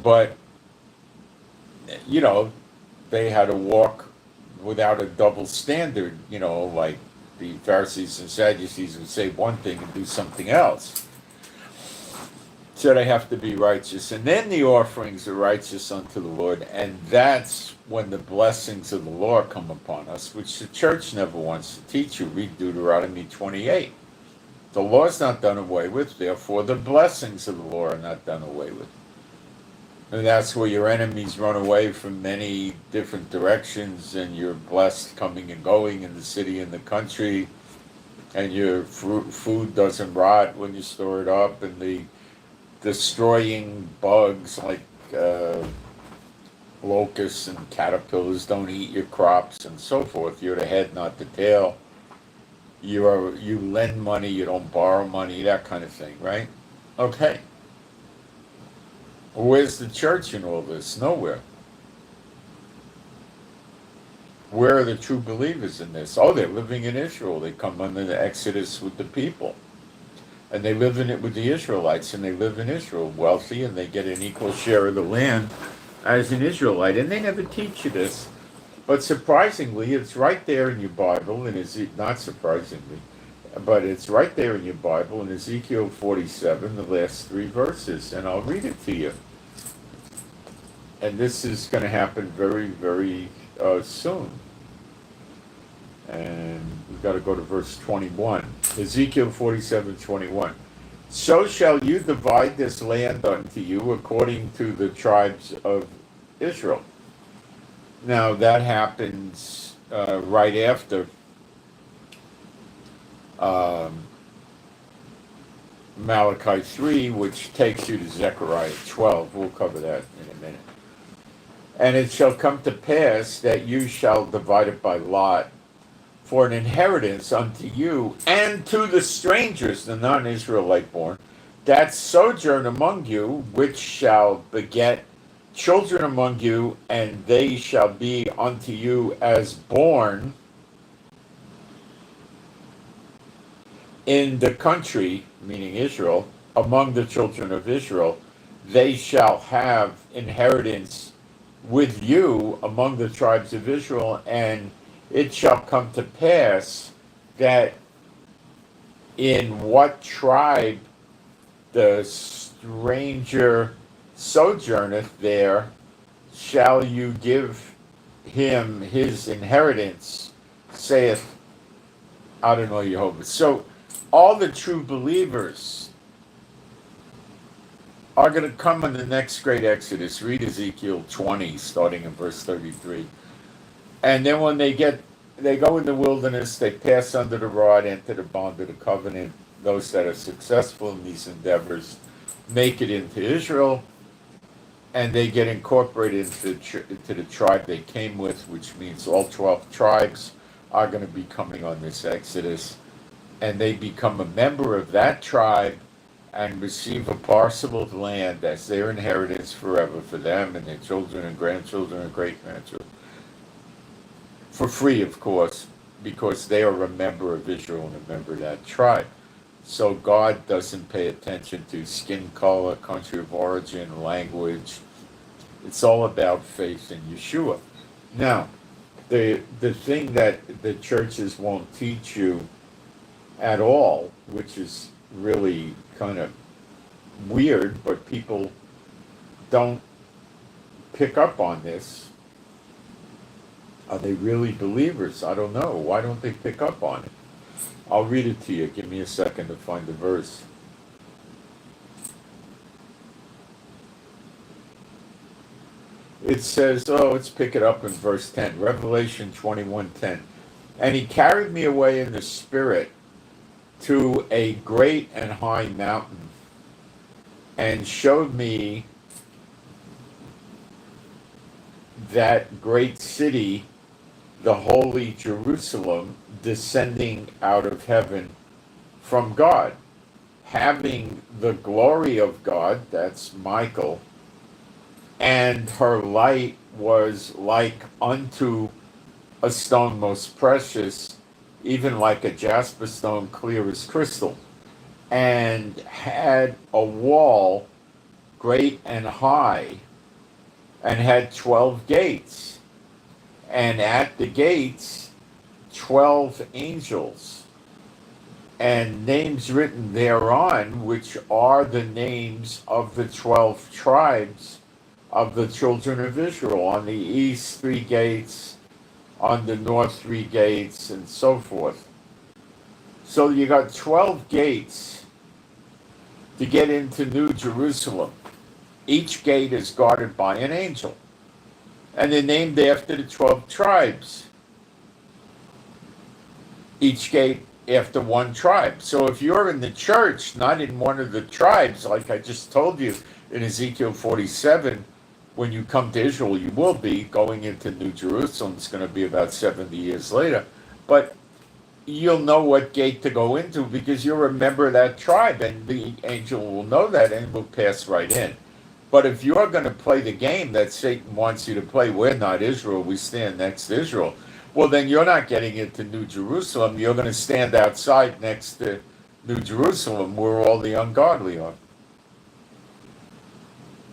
But, they had to walk without a double standard, like the Pharisees and Sadducees would say one thing and do something else. So they have to be righteous. And then the offerings are righteous unto the Lord, and that's when the blessings of the law come upon us, which the church never wants to teach you. Read Deuteronomy 28. The law is not done away with, therefore the blessings of the law are not done away with. And that's where your enemies run away from many different directions, and you're blessed coming and going in the city and the country, and your food doesn't rot when you store it up, and the destroying bugs like locusts and caterpillars don't eat your crops and so forth. You're the head, not the tail. You lend money, you don't borrow money, that kind of thing, right? Okay. Where's the church in all this? Nowhere. Where are the true believers in this? Oh, they're living in Israel. They come under the Exodus with the people. And they live in it with the Israelites, and they live in Israel, wealthy, and they get an equal share of the land as an Israelite. And they never teach you this. But surprisingly, it's right there in your Bible, and not surprisingly, but it's right there in your Bible in Ezekiel 47, the last 3 verses, and I'll read it to you. And this is going to happen very, very soon. And we've got to go to verse 21. Ezekiel 47:21. So shall you divide this land unto you according to the tribes of Israel. Now that happens right after Malachi 3, which takes you to Zechariah 12. We'll cover that in a minute. And it shall come to pass that you shall divide it by lot for an inheritance unto you and to the strangers, the non-Israelite born, that sojourn among you, which shall beget children among you, and they shall be unto you as born in the country, meaning Israel, among the children of Israel. They shall have inheritance with you among the tribes of Israel, and it shall come to pass that in what tribe the stranger sojourneth, there shall you give him his inheritance, saith Adonai Jehovah. So all the true believers are going to come in the next great Exodus. Read Ezekiel 20, starting in verse 33. And then when they go in the wilderness, they pass under the rod, enter the bond of the covenant. Those that are successful in these endeavors make it into Israel, and they get incorporated into the tribe they came with, which means all 12 tribes are going to be coming on this Exodus, and they become a member of that tribe and receive a parcel of land as their inheritance forever for them and their children and grandchildren and great-grandchildren. For free, of course, because they are a member of Israel and a member of that tribe. So God doesn't pay attention to skin color, country of origin, language. It's all about faith in Yeshua. Now, the thing that the churches won't teach you at all, which is really kind of weird, but people don't pick up on this. Are they really believers? I don't know. Why don't they pick up on it? I'll read it to you. Give me a second to find the verse. It says, let's pick it up in verse 10. Revelation 21:10. And he carried me away in the spirit to a great and high mountain, and showed me that great city, the holy Jerusalem, descending out of heaven from God, having the glory of God, that's Michael, and her light was like unto a stone most precious, even like a jasper stone, clear as crystal, and had a wall great and high, and had 12 gates, and at the gates 12 angels, and names written thereon, which are the names of the 12 tribes of the children of Israel. On the east, 3 gates, on the north, 3 gates, and so forth. So you got 12 gates to get into New Jerusalem. Each gate is guarded by an angel, and they're named after the 12 tribes. Each gate after one tribe. So if you're in the church, not in one of the tribes, like I just told you in Ezekiel 47, when you come to Israel, you will be going into New Jerusalem. It's going to be about 70 years later. But you'll know what gate to go into because you're a member of that tribe, and the angel will know that and will pass right in. But if you're going to play the game that Satan wants you to play, we're not Israel, we stand next to Israel, well, then you're not getting into New Jerusalem. You're going to stand outside next to New Jerusalem where all the ungodly are.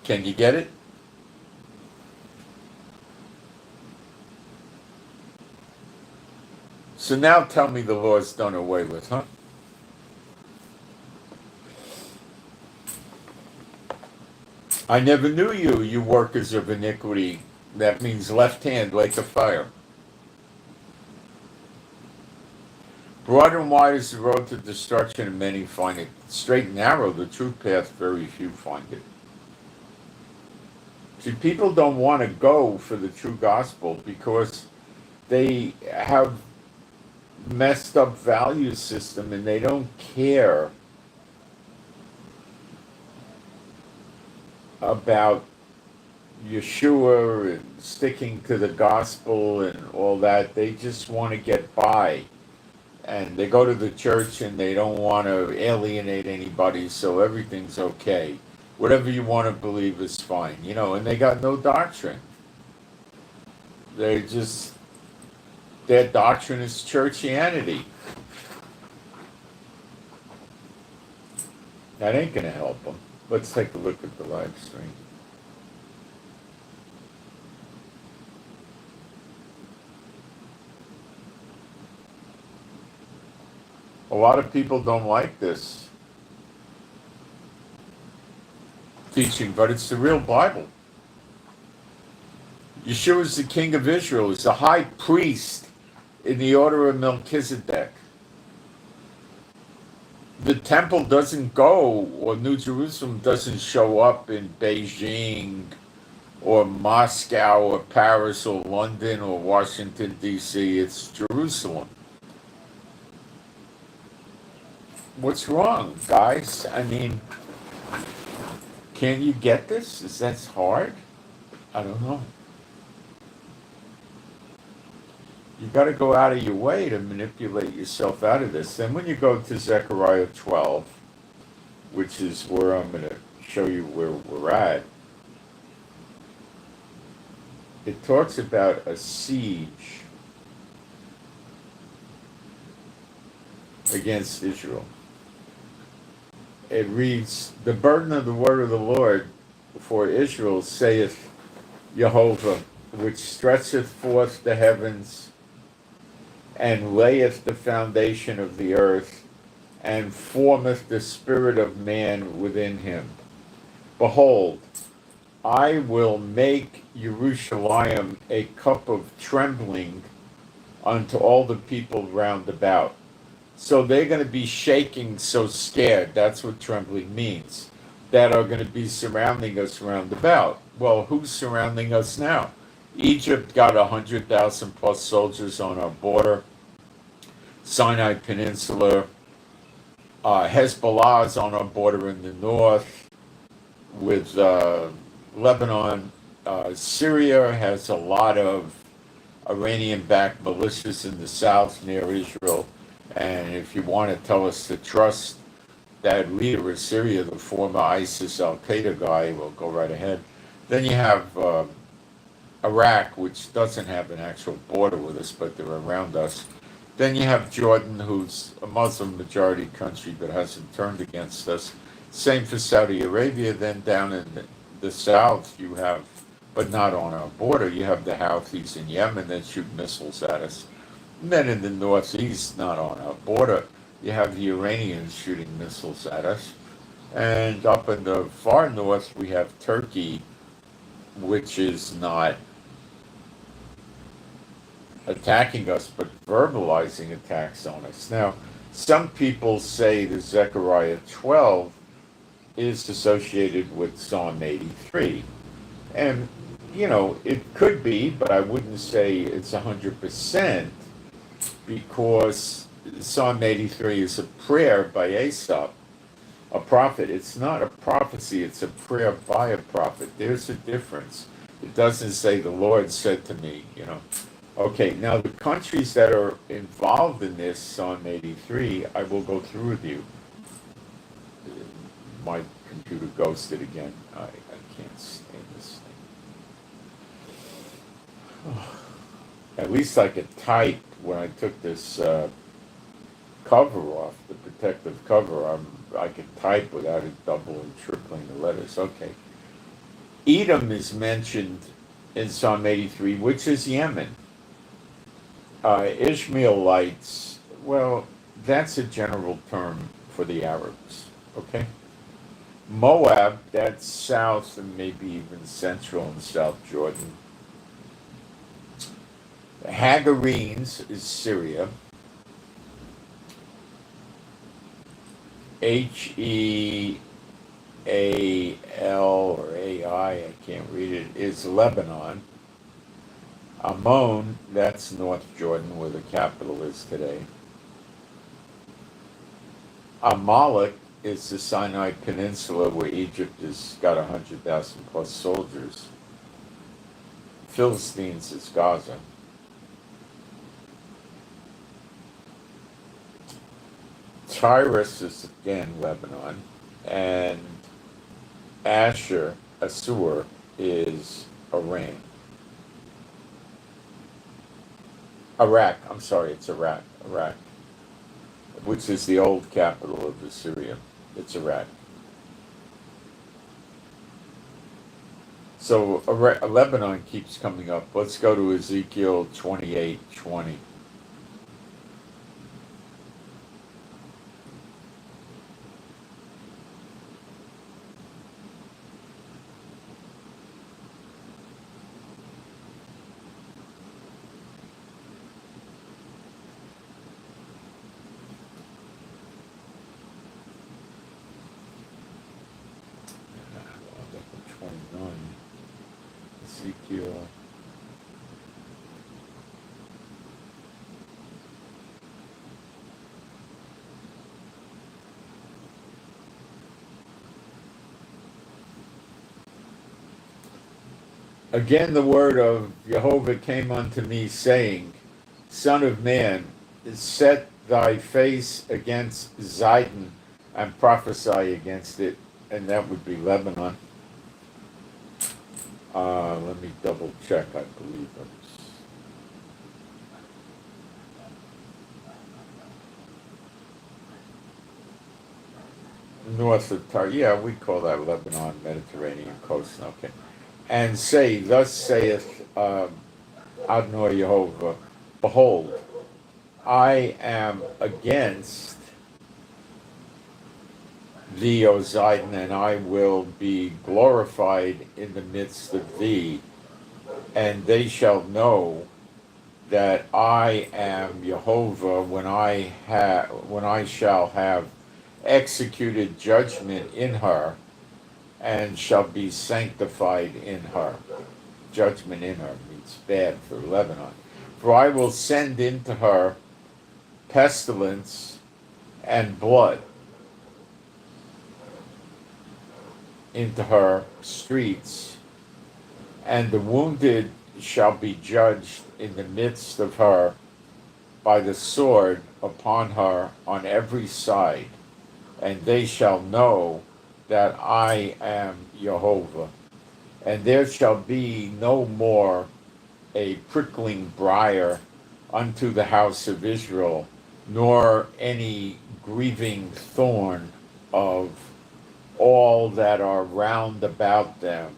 Can you get it? So now tell me the law's done away with, huh? I never knew you, you workers of iniquity. That means left hand, like a fire. Broad and wide is the road to destruction, and many find it. Straight and narrow, the true path, very few find it. See, people don't want to go for the true gospel because they have messed up value system and they don't care about Yeshua and sticking to the gospel and all that. They just want to get by. And they go to the church and they don't want to alienate anybody, so everything's okay. Whatever you want to believe is fine, and they got no doctrine. They just, their doctrine is churchianity. That ain't going to help them. Let's take a look at the live stream. A lot of people don't like this teaching, but it's the real Bible. Yeshua is the King of Israel. He's the high priest in the order of Melchizedek. The temple doesn't go, or New Jerusalem doesn't show up in Beijing or Moscow or Paris or London or Washington, D.C. It's Jerusalem. What's wrong, guys? I mean, can you get this? Is that hard? I don't know. You got to go out of your way to manipulate yourself out of this. Then when you go to Zechariah 12, which is where I'm going to show you where we're at, it talks about a siege against Israel. It reads, "The burden of the word of the Lord for Israel, saith Jehovah, which stretcheth forth the heavens, and layeth the foundation of the earth, and formeth the spirit of man within him. Behold, I will make Jerusalem a cup of trembling unto all the people round about." So they're going to be shaking, so scared. That's what trembling means. That are going to be surrounding us round about. Well, who's surrounding us now? Egypt got 100,000 plus soldiers on our border. Sinai Peninsula. Hezbollah is on our border in the north. with Lebanon. Syria has a lot of Iranian-backed militias in the south near Israel. And if you want to tell us to trust that leader of Syria, the former ISIS Al-Qaeda guy, well, go right ahead. Then you have Iraq, which doesn't have an actual border with us, but they're around us. Then you have Jordan, who's a Muslim majority country but hasn't turned against us. Same for Saudi Arabia. Then down in the south, you have, but not on our border, you have the Houthis in Yemen that shoot missiles at us. And then in the northeast, not on our border, you have the Iranians shooting missiles at us. And up in the far north, we have Turkey, which is not attacking us, but verbalizing attacks on us. Now, some people say that Zechariah 12 is associated with Psalm 83. And, you know, it could be, but I wouldn't say it's 100%, because Psalm 83 is a prayer by Asaph, a prophet. It's not a prophecy, it's a prayer by a prophet. There's a difference. It doesn't say the Lord said to me, you know. Okay, now the countries that are involved in this Psalm 83, I will go through with you. My computer ghosted again. I can't stand this thing. At least I could type when I took this cover off, the protective cover. I could type without it doubling and tripling the letters. Okay. Edom is mentioned in Psalm 83, which is Yemen. Ishmaelites, well, that's a general term for the Arabs, okay? Moab, that's south and maybe even central and South Jordan. The Hagarenes is Syria. Heal or I can't read it, is Lebanon. Ammon, that's North Jordan, where the capital is today. Amalek is the Sinai Peninsula, where Egypt has got 100,000 plus soldiers. Philistines is Gaza. Tyrus is again Lebanon. And Assur is Iran. It's Iraq, which is the old capital of Assyria. It's Iraq. So Lebanon keeps coming up. Let's go to Ezekiel 28:20. Ezekiel. Again, the word of Jehovah came unto me, saying, Son of man, set thy face against Zidon and prophesy against it, and that would be Lebanon. Let me double check, I believe it's north of Tyre. Yeah, we call that Lebanon, Mediterranean coast. Okay. And say, thus saith Adonai Jehovah, behold, I am against thee, O Zidon, and I will be glorified in the midst of thee, and they shall know that I am Jehovah when I shall have executed judgment in her, and shall be sanctified in her. Judgment in her means bad for Lebanon. For I will send into her pestilence and blood. into her streets, and the wounded shall be judged in the midst of her by the sword upon her on every side, and they shall know that I am Jehovah. And there shall be no more a prickling briar unto the house of Israel, nor any grieving thorn of all that are round about them,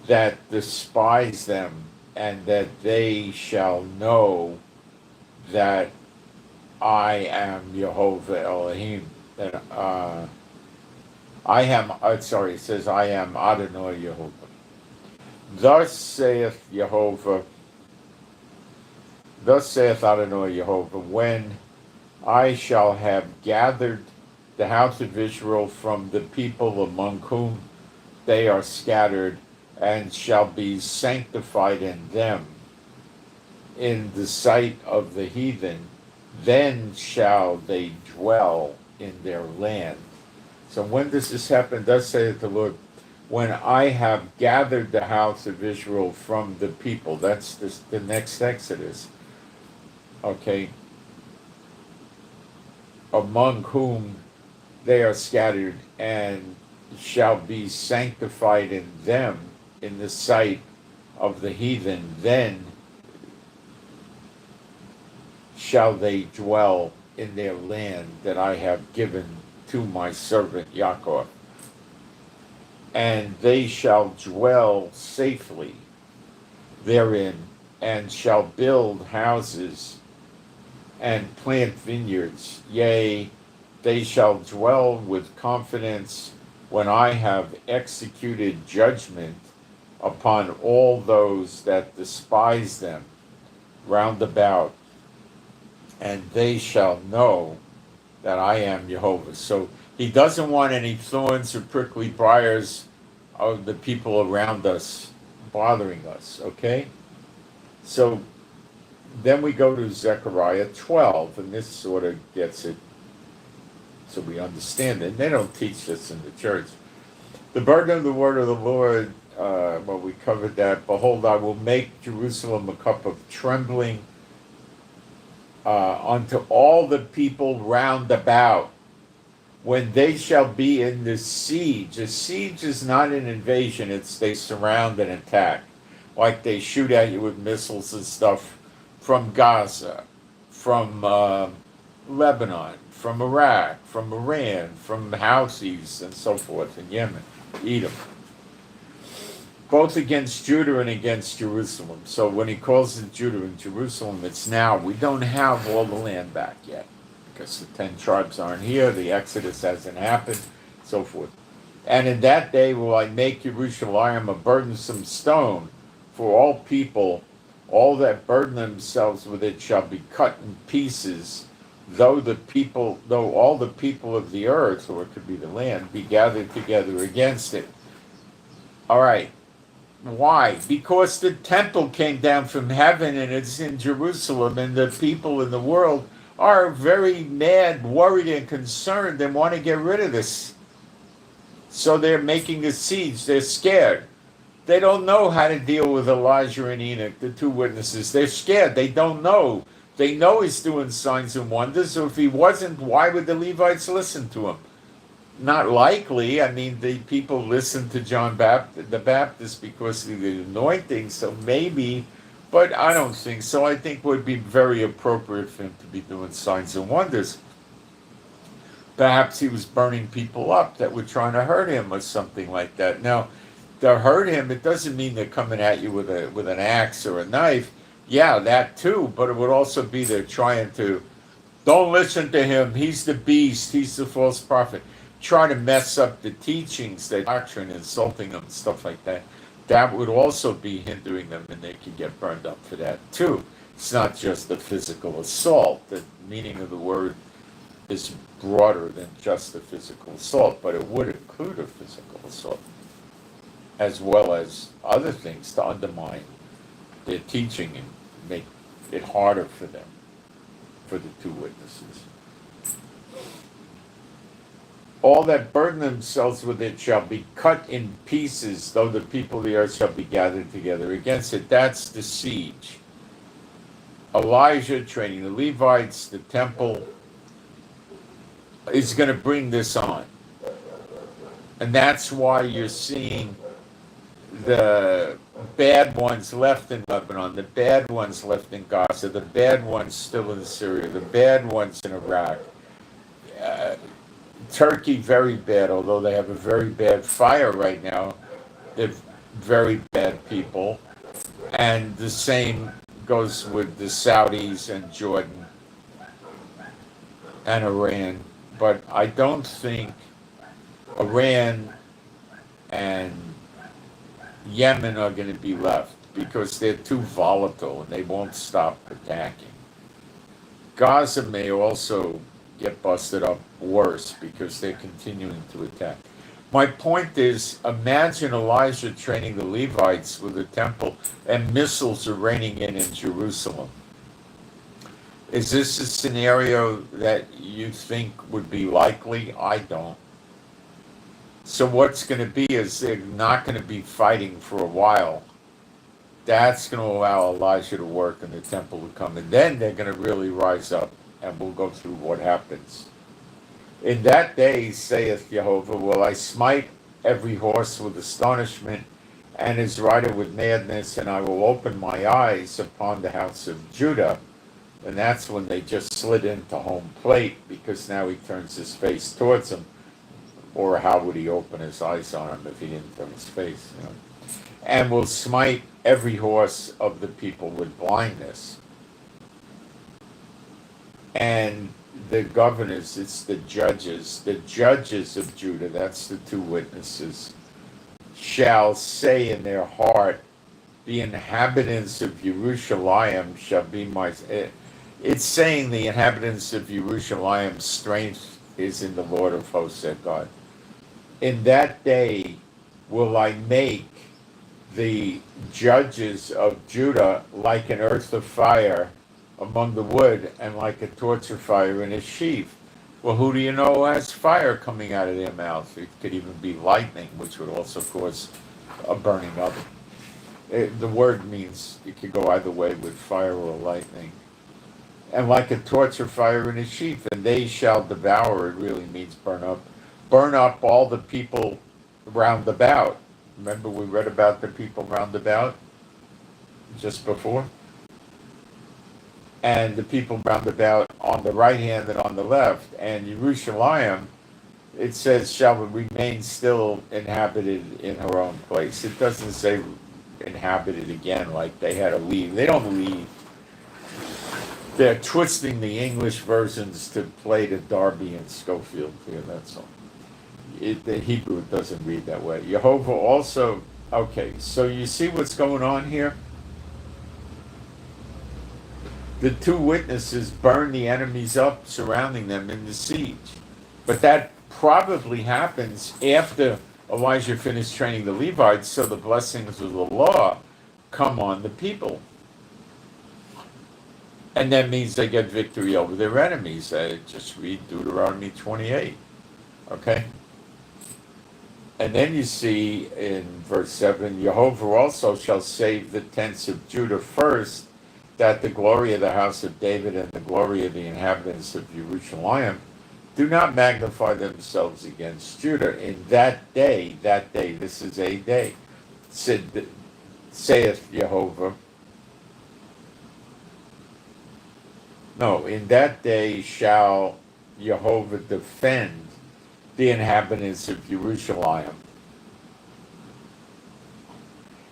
that despise them, and that they shall know that I am Jehovah Elohim. That I am. Sorry, it says I am Adonai Jehovah. Thus saith Jehovah. Thus saith Adonai Jehovah, when I shall have gathered the house of Israel from the people among whom they are scattered, and shall be sanctified in them in the sight of the heathen, then shall they dwell in their land. So when does this happen? Thus saith the Lord, when I have gathered the house of Israel from the people. That's the next Exodus. Okay. Among whom they are scattered, and shall be sanctified in them in the sight of the heathen, then shall they dwell in their land that I have given to my servant Yaakov. And they shall dwell safely therein, and shall build houses and plant vineyards. Yea, they shall dwell with confidence when I have executed judgment upon all those that despise them round about, and they shall know that I am Jehovah. So he doesn't want any thorns or prickly briars of the people around us bothering us, okay? So then we go to Zechariah 12, and this sort of gets it so we understand it. They don't teach this in the church. The burden of the word of the Lord, well, we covered that. Behold, I will make Jerusalem a cup of trembling unto all the people round about, when they shall be in the siege. A siege is not an invasion, it's they surround and attack. Like they shoot at you with missiles and stuff from Gaza, from Lebanon, from Iraq, from Iran, from the Houthis and so forth in Yemen, Edom. Both against Judah and against Jerusalem. So when he calls it Judah and Jerusalem, it's now. We don't have all the land back yet, because the 10 tribes aren't here, the Exodus hasn't happened, so forth. And in that day will I make Jerusalem a burdensome stone for all people. All that burden themselves with it shall be cut in pieces, though all the people of the earth, or it could be the land, be gathered together against it. All right. Why? Because the temple came down from heaven and it's in Jerusalem, and the people in the world are very mad, worried, and concerned and want to get rid of this. So they're making a siege. They're scared. They don't know how to deal with Elijah and Enoch, the 2 witnesses. They're scared. They don't know. They know he's doing signs and wonders. So if he wasn't, why would the Levites listen to him? Not likely. I mean, the people listened to John the Baptist because of the anointing, so maybe, but I don't think so. I think it would be very appropriate for him to be doing signs and wonders. Perhaps he was burning people up that were trying to hurt him or something like that. Now, to hurt him, it doesn't mean they're coming at you with an axe or a knife. Yeah, that too, but it would also be they're trying to, don't listen to him, he's the beast, he's the false prophet. Try to mess up the teachings, the doctrine, insulting them, stuff like that. That would also be hindering them, and they could get burned up for that too. It's not just the physical assault. The meaning of the word is broader than just the physical assault, but it would include a physical assault, as well as other things to undermine their teaching and make it harder for them, for the 2 witnesses. All that burden themselves with it shall be cut in pieces, though the people of the earth shall be gathered together against it. That's the siege. Elijah training the Levites, the temple, is going to bring this on. And that's why you're seeing the bad ones left in Lebanon, the bad ones left in Gaza, the bad ones still in Syria, the bad ones in Iraq. Turkey, very bad, although they have a very bad fire right now. They're very bad people. And the same goes with the Saudis and Jordan and Iran. But I don't think Iran and Yemen are going to be left because they're too volatile and they won't stop attacking. Gaza may also get busted up worse because they're continuing to attack. My point is, imagine Elijah training the Levites with the temple and missiles are raining in Jerusalem. Is this a scenario that you think would be likely? I don't. So what's going to be is they're not going to be fighting for a while. That's going to allow Elijah to work and the temple to come. And then they're going to really rise up, and we'll go through what happens. In that day, saith Jehovah, will I smite every horse with astonishment and his rider with madness, and I will open my eyes upon the house of Judah. And that's when they just slid into home plate, because now he turns his face towards them. Or how would he open his eyes on him if he didn't turn his face? You know? And will smite every horse of the people with blindness. And the governors, it's the judges of Judah, that's the two witnesses, shall say in their heart, the inhabitants of Jerusalem shall be my... It's saying the inhabitants of Jerusalem's strength is in the Lord of hosts, said God. In that day will I make the judges of Judah like an earth of fire among the wood, and like a torch of fire in a sheaf. Well, who do you know has fire coming out of their mouth? It could even be lightning, which would also cause a burning oven. The word means it could go either way with fire or lightning. And like a torch of fire in a sheaf, and they shall devour, it really means burn up all the people round about. Remember we read about the people round about just before? And the people round about on the right hand and on the left. And Jerusalem, it says, shall remain still inhabited in her own place. It doesn't say inhabited again, like they had to leave. They don't leave. They're twisting the English versions to play to Darby and Schofield here, that's all. The Hebrew doesn't read that way. Jehovah also, okay, so you see what's going on here? The two witnesses burn the enemies up surrounding them in the siege. But that probably happens after Elijah finished training the Levites, so the blessings of the law come on the people. And that means they get victory over their enemies. Just read Deuteronomy 28. Okay? And then you see in verse 7, Jehovah also shall save the tents of Judah first, that the glory of the house of David and the glory of the inhabitants of Jerusalem do not magnify themselves against Judah. In that day, this is a day, saith Jehovah. No, in that day shall Jehovah defend the inhabitants of Jerusalem.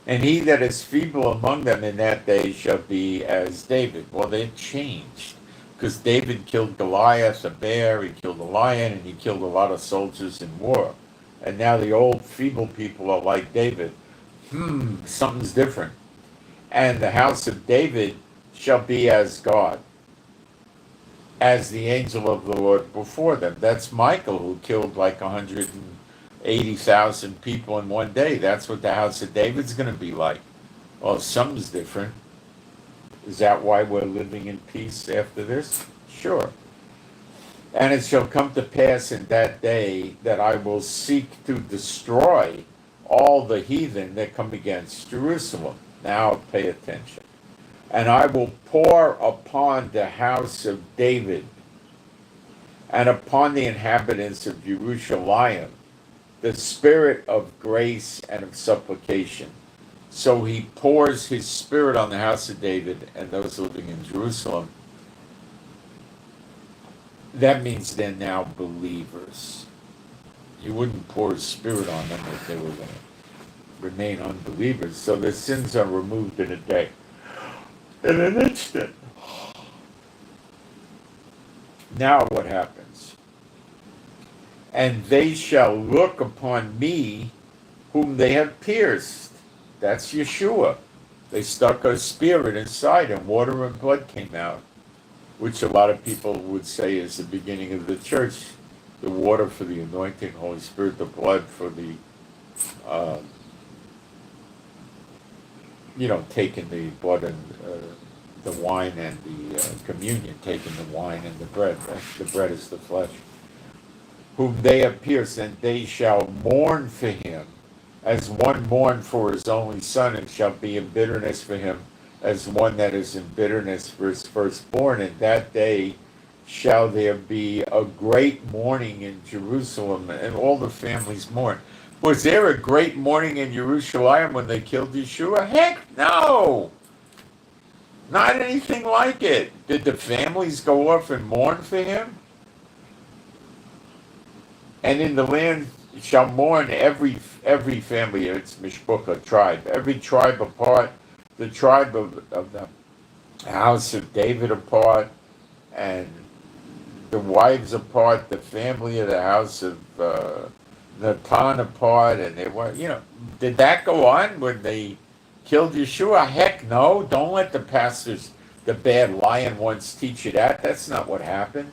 And he that is feeble among them in that day shall be as David. Well, they changed, because David killed Goliath, a bear, he killed a lion, and he killed a lot of soldiers in war. And now the old feeble people are like David. Something's different. And the house of David shall be as God, as the angel of the Lord before them. That's Michael, who killed like 180,000 people in one day. That's what the house of David's going to be like. Well, something's different. Is that why we're living in peace after this? Sure. And it shall come to pass in that day that I will seek to destroy all the heathen that come against Jerusalem. Now pay attention. And I will pour upon the house of David and upon the inhabitants of Jerusalem the spirit of grace and of supplication. So he pours his spirit on the house of David and those living in Jerusalem. That means they're now believers. He wouldn't pour his spirit on them if they were going to remain unbelievers. So their sins are removed in a day, in an instant. Now what happens? And they shall look upon me whom they have pierced. That's Yeshua. They stuck a spear in his side and water and blood came out, which a lot of people would say is the beginning of the church. The water for the anointing, Holy Spirit, the blood for the, taking the blood and the wine and the communion, taking the wine and the bread. Right? The bread is the flesh. Whom they have pierced, and they shall mourn for him, as one mourned for his only son, and shall be in bitterness for him, as one that is in bitterness for his firstborn. And that day shall there be a great mourning in Jerusalem, and all the families mourn. Was there a great mourning in Jerusalem when they killed Yeshua? Heck no! Not anything like it. Did the families go off and mourn for him? And in the land shall mourn every family, it's Mishpucha tribe, every tribe apart, the tribe of the house of David apart, and the wives apart, the family of the house of Natan apart, and they were, did that go on when they killed Yeshua? Heck no, don't let the pastors, the bad lying ones teach you that. That's not what happened.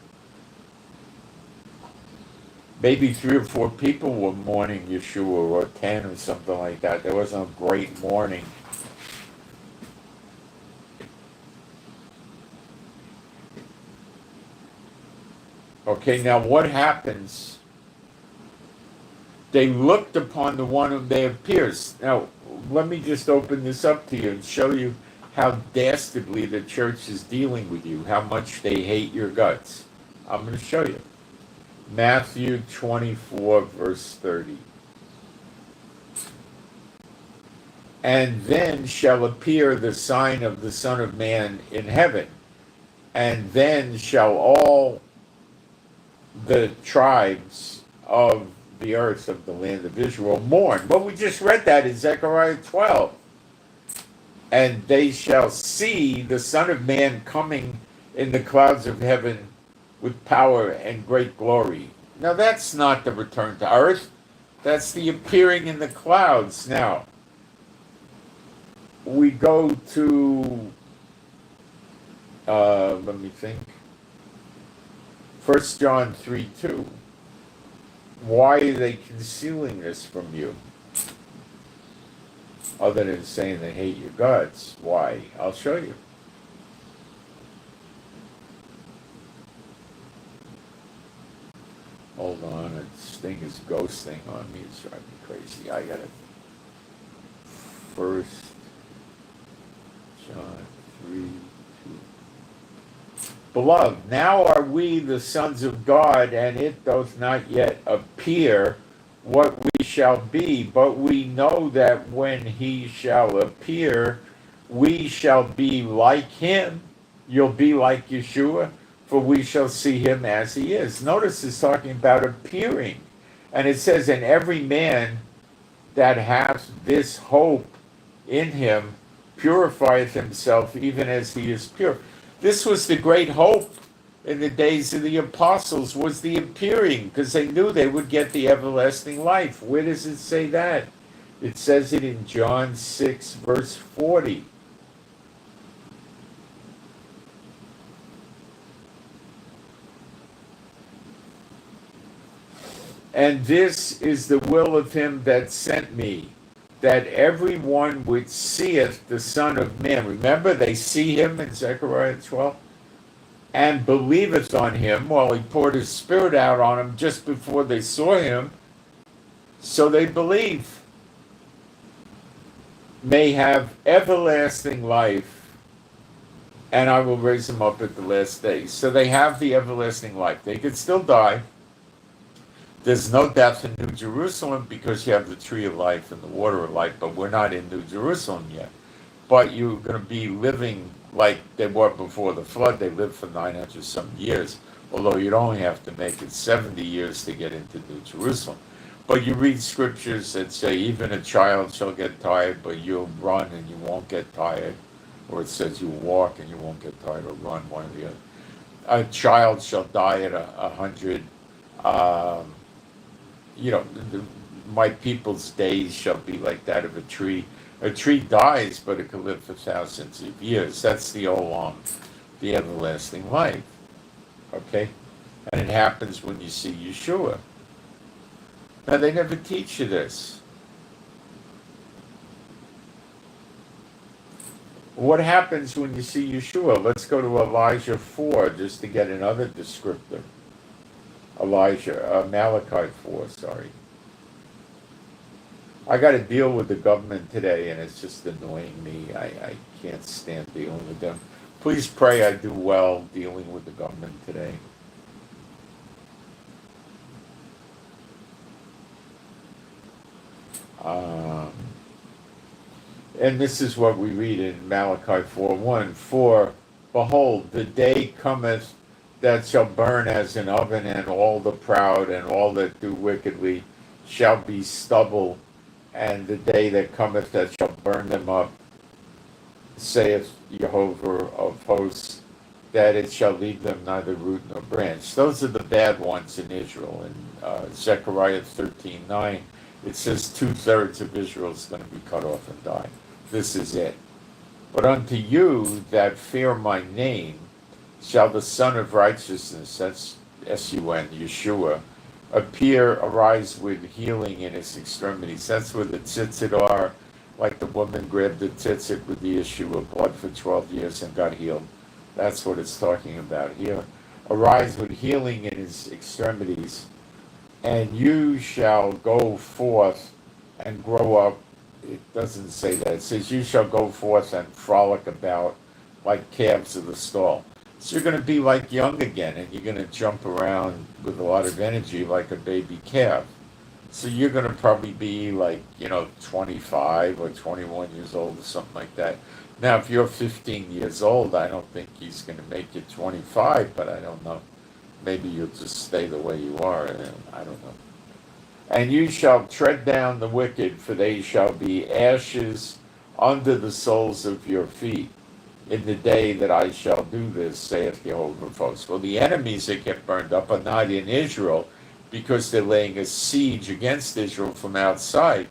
Maybe 3 or 4 people were mourning Yeshua, or 10 or something like that. There wasn't a great mourning. Okay, now what happens? They looked upon the one whom they have pierced. Now, let me just open this up to you and show you how dastardly the church is dealing with you, how much they hate your guts. I'm going to show you. Matthew 24, verse 30. And then shall appear the sign of the Son of Man in heaven, and then shall all the tribes of the earth of the land of Israel mourn. Well, we just read that in Zechariah 12. And they shall see the Son of Man coming in the clouds of heaven with power and great glory. Now that's not the return to earth. That's the appearing in the clouds. Now, we go to, let me think, 1 John 3:2. Why are they concealing this from you? Other than saying they hate your guts. Why? I'll show you. Hold on, this thing is ghosting on me. It's driving me crazy. I got it. 1 John 3:2. Beloved, now are we the sons of God, and it doth not yet appear what we shall be, but we know that when he shall appear, we shall be like him. You'll be like Yeshua, for we shall see him as he is. Notice it's talking about appearing. And it says, and every man that hath this hope in him purifieth himself even as he is pure. This was the great hope in the days of the apostles, was the appearing, because they knew they would get the everlasting life. Where does it say that? It says it in John 6, verse 40. And this is the will of him that sent me, that everyone which seeth the Son of Man, remember they see him in Zechariah 12, and believeth on him, while he poured his Spirit out on him just before they saw him, so they believe, may have everlasting life, and I will raise them up at the last day. So they have the everlasting life. They could still die. There's no death in New Jerusalem because you have the tree of life and the water of life, but we're not in New Jerusalem yet. But you're going to be living like they were before the flood. They lived for 900 some years, although you'd only have to make it 70 years to get into New Jerusalem. But you read scriptures that say even a child shall get tired, but you'll run and you won't get tired. Or it says you walk and you won't get tired, or run, one or the other. A child shall die at 100. My people's days shall be like that of a tree. A tree dies, but it can live for thousands of years. That's the the everlasting life. Okay? And it happens when you see Yeshua. Now, they never teach you this. What happens when you see Yeshua? Let's go to Elijah 4, just to get another descriptor. Malachi 4, sorry. I got to deal with the government today, and it's just annoying me. I can't stand dealing with them. Please pray I do well dealing with the government today. And this is what we read in Malachi 4:1. For, behold, the day cometh that shall burn as an oven, and all the proud and all that do wickedly shall be stubble, and the day that cometh that shall burn them up, saith Jehovah of hosts, that it shall leave them neither root nor branch. Those are the bad ones in Israel. In Zechariah 13:9, it says 2/3 of Israel is going to be cut off and die. This is it. But unto you that fear my name shall the Son of Righteousness, that's S-U-N, Yeshua, arise with healing in his extremities. That's where the tzitzit are, like the woman grabbed the tzitzit with the issue of blood for 12 years and got healed. That's what it's talking about here. Arise with healing in his extremities, and you shall go forth and grow up. It doesn't say that. It says you shall go forth and frolic about like calves of the stall. So you're going to be like young again, and you're going to jump around with a lot of energy like a baby calf. So you're going to probably be like, 25 or 21 years old or something like that. Now, if you're 15 years old, I don't think he's going to make you 25, but I don't know. Maybe you'll just stay the way you are. I don't know. And you shall tread down the wicked, for they shall be ashes under the soles of your feet in the day that I shall do this, saith Jehovah of hosts. Well, the enemies that get burned up are not in Israel because they're laying a siege against Israel from outside.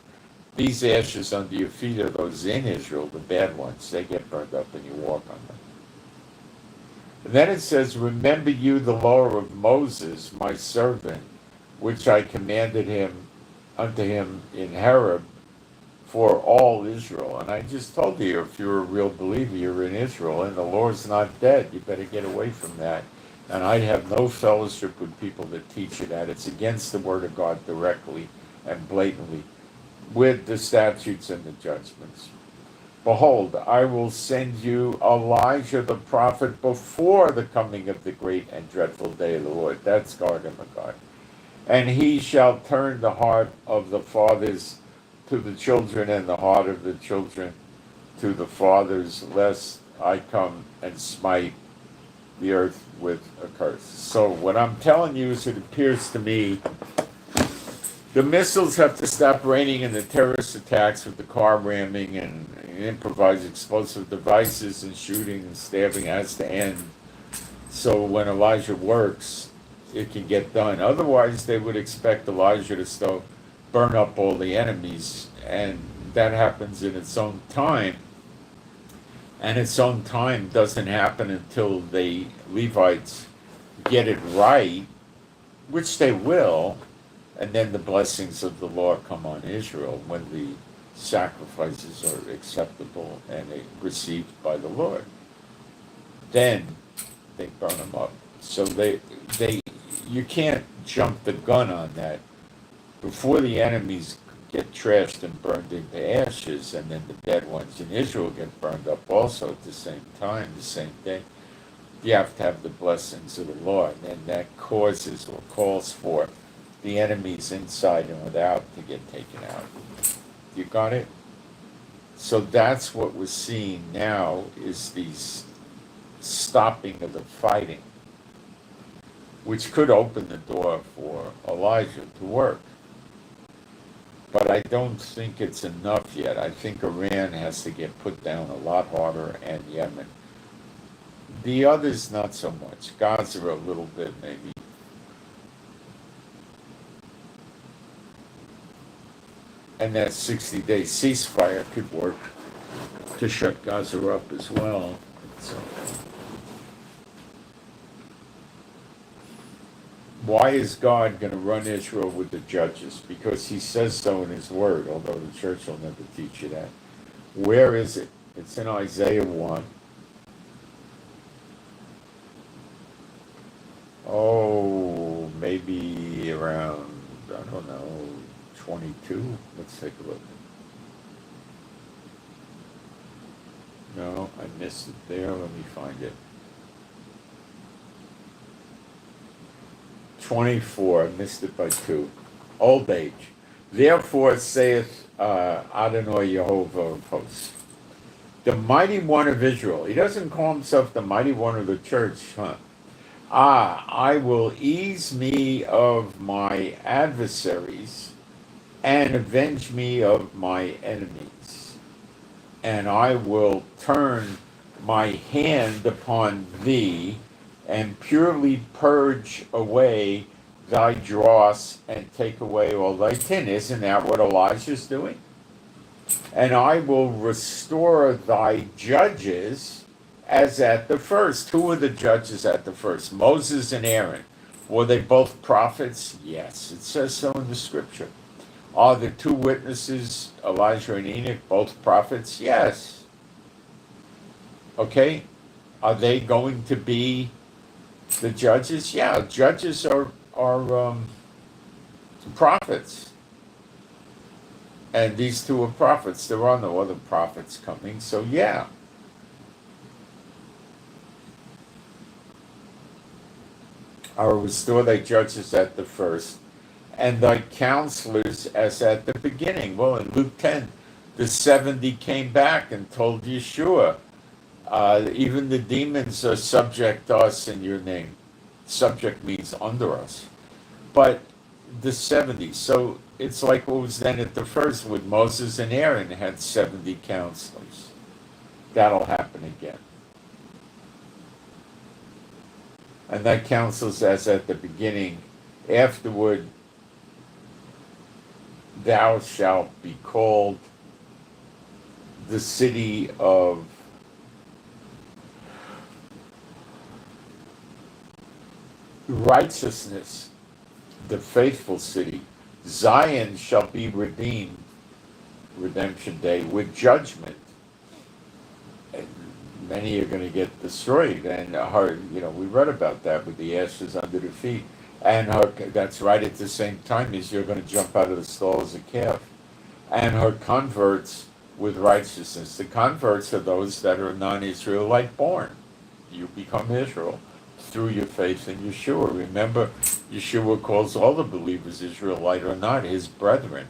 These ashes under your feet are those in Israel, the bad ones. They get burned up and you walk on them. And then it says, remember you the law of Moses, my servant, which I commanded him unto him in Horeb for all Israel. And I just told you, if you're a real believer, you're in Israel, and the Lord's not dead. You better get away from that. And I'd have no fellowship with people that teach you that. It's against the Word of God directly and blatantly, with the statutes and the judgments. Behold, I will send you Elijah the prophet before the coming of the great and dreadful day of the Lord. That's Gog and Magog. And he shall turn the heart of the fathers to the children, and the heart of the children to the fathers, lest I come and smite the earth with a curse. So what I'm telling you is, it appears to me the missiles have to stop raining, and the terrorist attacks with the car ramming and improvised explosive devices and shooting and stabbing has to end. So when Elijah works, it can get done. Otherwise, they would expect Elijah to still burn up all the enemies, and that happens in its own time. And its own time doesn't happen until the Levites get it right, which they will, and then the blessings of the Lord come on Israel when the sacrifices are acceptable and received by the Lord. Then they burn them up. So you can't jump the gun on that. Before the enemies get trashed and burned into ashes, and then the dead ones in Israel get burned up also at the same time, the same day, you have to have the blessings of the Lord, and that causes or calls for the enemies inside and without to get taken out. You got it? So that's what we're seeing now, is these stopping of the fighting, which could open the door for Elijah to work. But I don't think it's enough yet. I think Iran has to get put down a lot harder, and Yemen. The others, not so much. Gaza a little bit, maybe. And that 60-day ceasefire could work to shut Gaza up as well. So, why is God going to run Israel with the judges? Because he says so in his word, although the church will never teach you that. Where is it? It's in Isaiah 1. Oh, maybe around, I don't know, 22. Let's take a look. No, I missed it there. Let me find it. 24. I missed it by 2. Old age. Therefore saith Adonai Yehovah of hosts, the mighty one of Israel. He doesn't call himself the mighty one of the church, huh? I will ease me of my adversaries and avenge me of my enemies. And I will turn my hand upon thee and purely purge away thy dross and take away all thy tin. Isn't that what Elijah's doing? And I will restore thy judges as at the first. Who were the judges at the first? Moses and Aaron. Were they both prophets? Yes, it says so in the scripture. Are the 2 witnesses, Elijah and Enoch, both prophets? Yes. Okay, are they going to be the judges? Yeah, judges are prophets. And these 2 are prophets. There are no other prophets coming, so yeah. I will restore thy judges at the first, and thy counselors as at the beginning. Well, in Luke 10, the 70 came back and told Yeshua, even the demons are subject to us in your name. Subject means under us. But the 70, so it's like what was then at the first with Moses and Aaron had 70 counselors. That'll happen again. And that counsels as at the beginning. Afterward, thou shalt be called the city of righteousness, the faithful city. Zion shall be redeemed, redemption day, with judgment. And many are going to get destroyed, and we read about that with the ashes under the feet. And that's right at the same time as you're going to jump out of the stall as a calf. And her converts with righteousness. The converts are those that are non-Israelite born. You become Israel through your faith in Yeshua. Remember, Yeshua calls all the believers, Israelite or not, his brethren.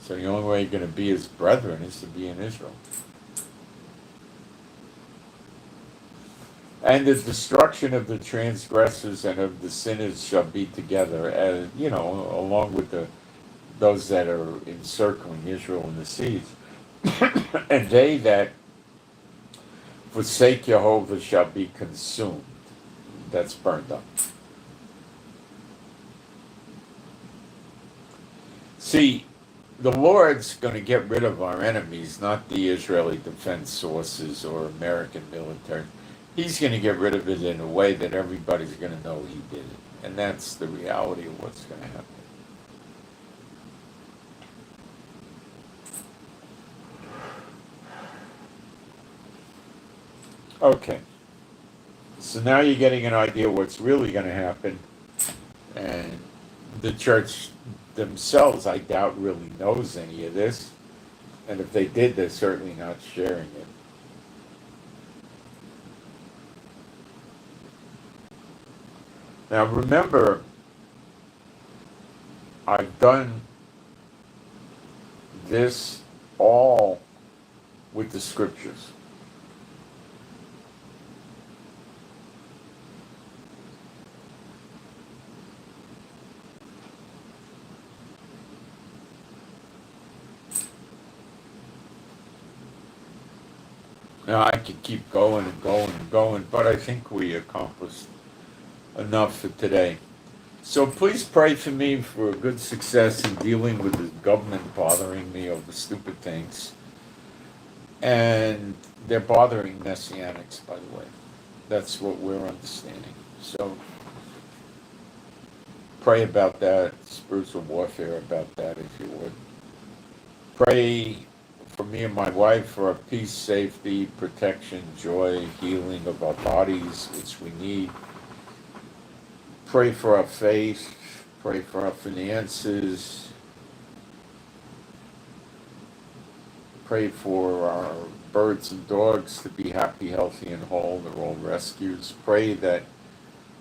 So the only way you're going to be his brethren is to be in Israel. And the destruction of the transgressors and of the sinners shall be together, as along with those that are encircling Israel in the seas. And they that forsake Jehovah shall be consumed. That's burned up. See, the Lord's going to get rid of our enemies, not the Israeli Defense Forces or American military. He's going to get rid of it in a way that everybody's going to know he did it. And that's the reality of what's going to happen. Okay. So now you're getting an idea what's really going to happen. And the church themselves, I doubt, really knows any of this. And if they did, they're certainly not sharing it. Now remember, I've done this all with the scriptures. Now I could keep going and going and going, but I think we accomplished enough for today. So please pray for me for good success in dealing with the government bothering me over stupid things. And they're bothering messianics, by the way. That's what we're understanding. So pray about that, spiritual warfare about that, if you would. Pray for me and my wife for our peace, safety, protection, joy, healing of our bodies, which we need. Pray for our faith, pray for our finances, pray for our birds and dogs to be happy, healthy, and whole. They're all rescues. Pray that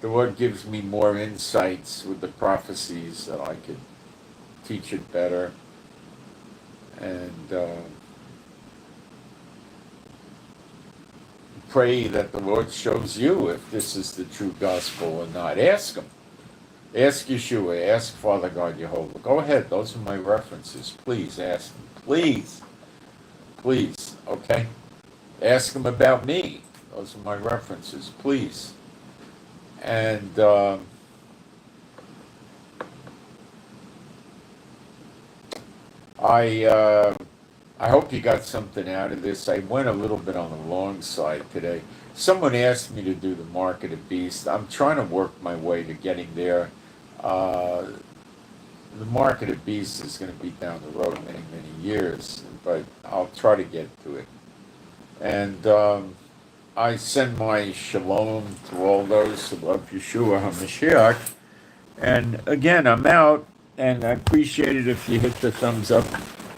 the Lord gives me more insights with the prophecies that I could teach it better. And pray that the Lord shows you if this is the true gospel or not. Ask Him. Ask Yeshua. Ask Father God Jehovah. Go ahead. Those are my references. Please ask Him. Please. Please. Okay? Ask Him about me. Those are my references. Please. And I hope you got something out of this. I went a little bit on the long side today. Someone asked me to do the Market of Beast. I'm trying to work my way to getting there. The Market of Beast is going to be down the road many, many years, but I'll try to get to it. And I send my shalom to all those who love Yeshua HaMashiach. And again, I'm out, and I appreciate it if you hit the thumbs up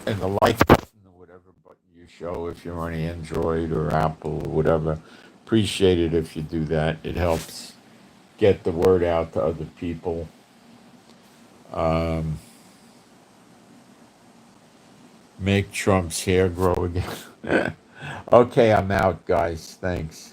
and the like button or whatever button you show if you're on Android or Apple or whatever. Appreciate it if you do that. It helps get the word out to other people. Make Trump's hair grow again. Okay, I'm out, guys. Thanks.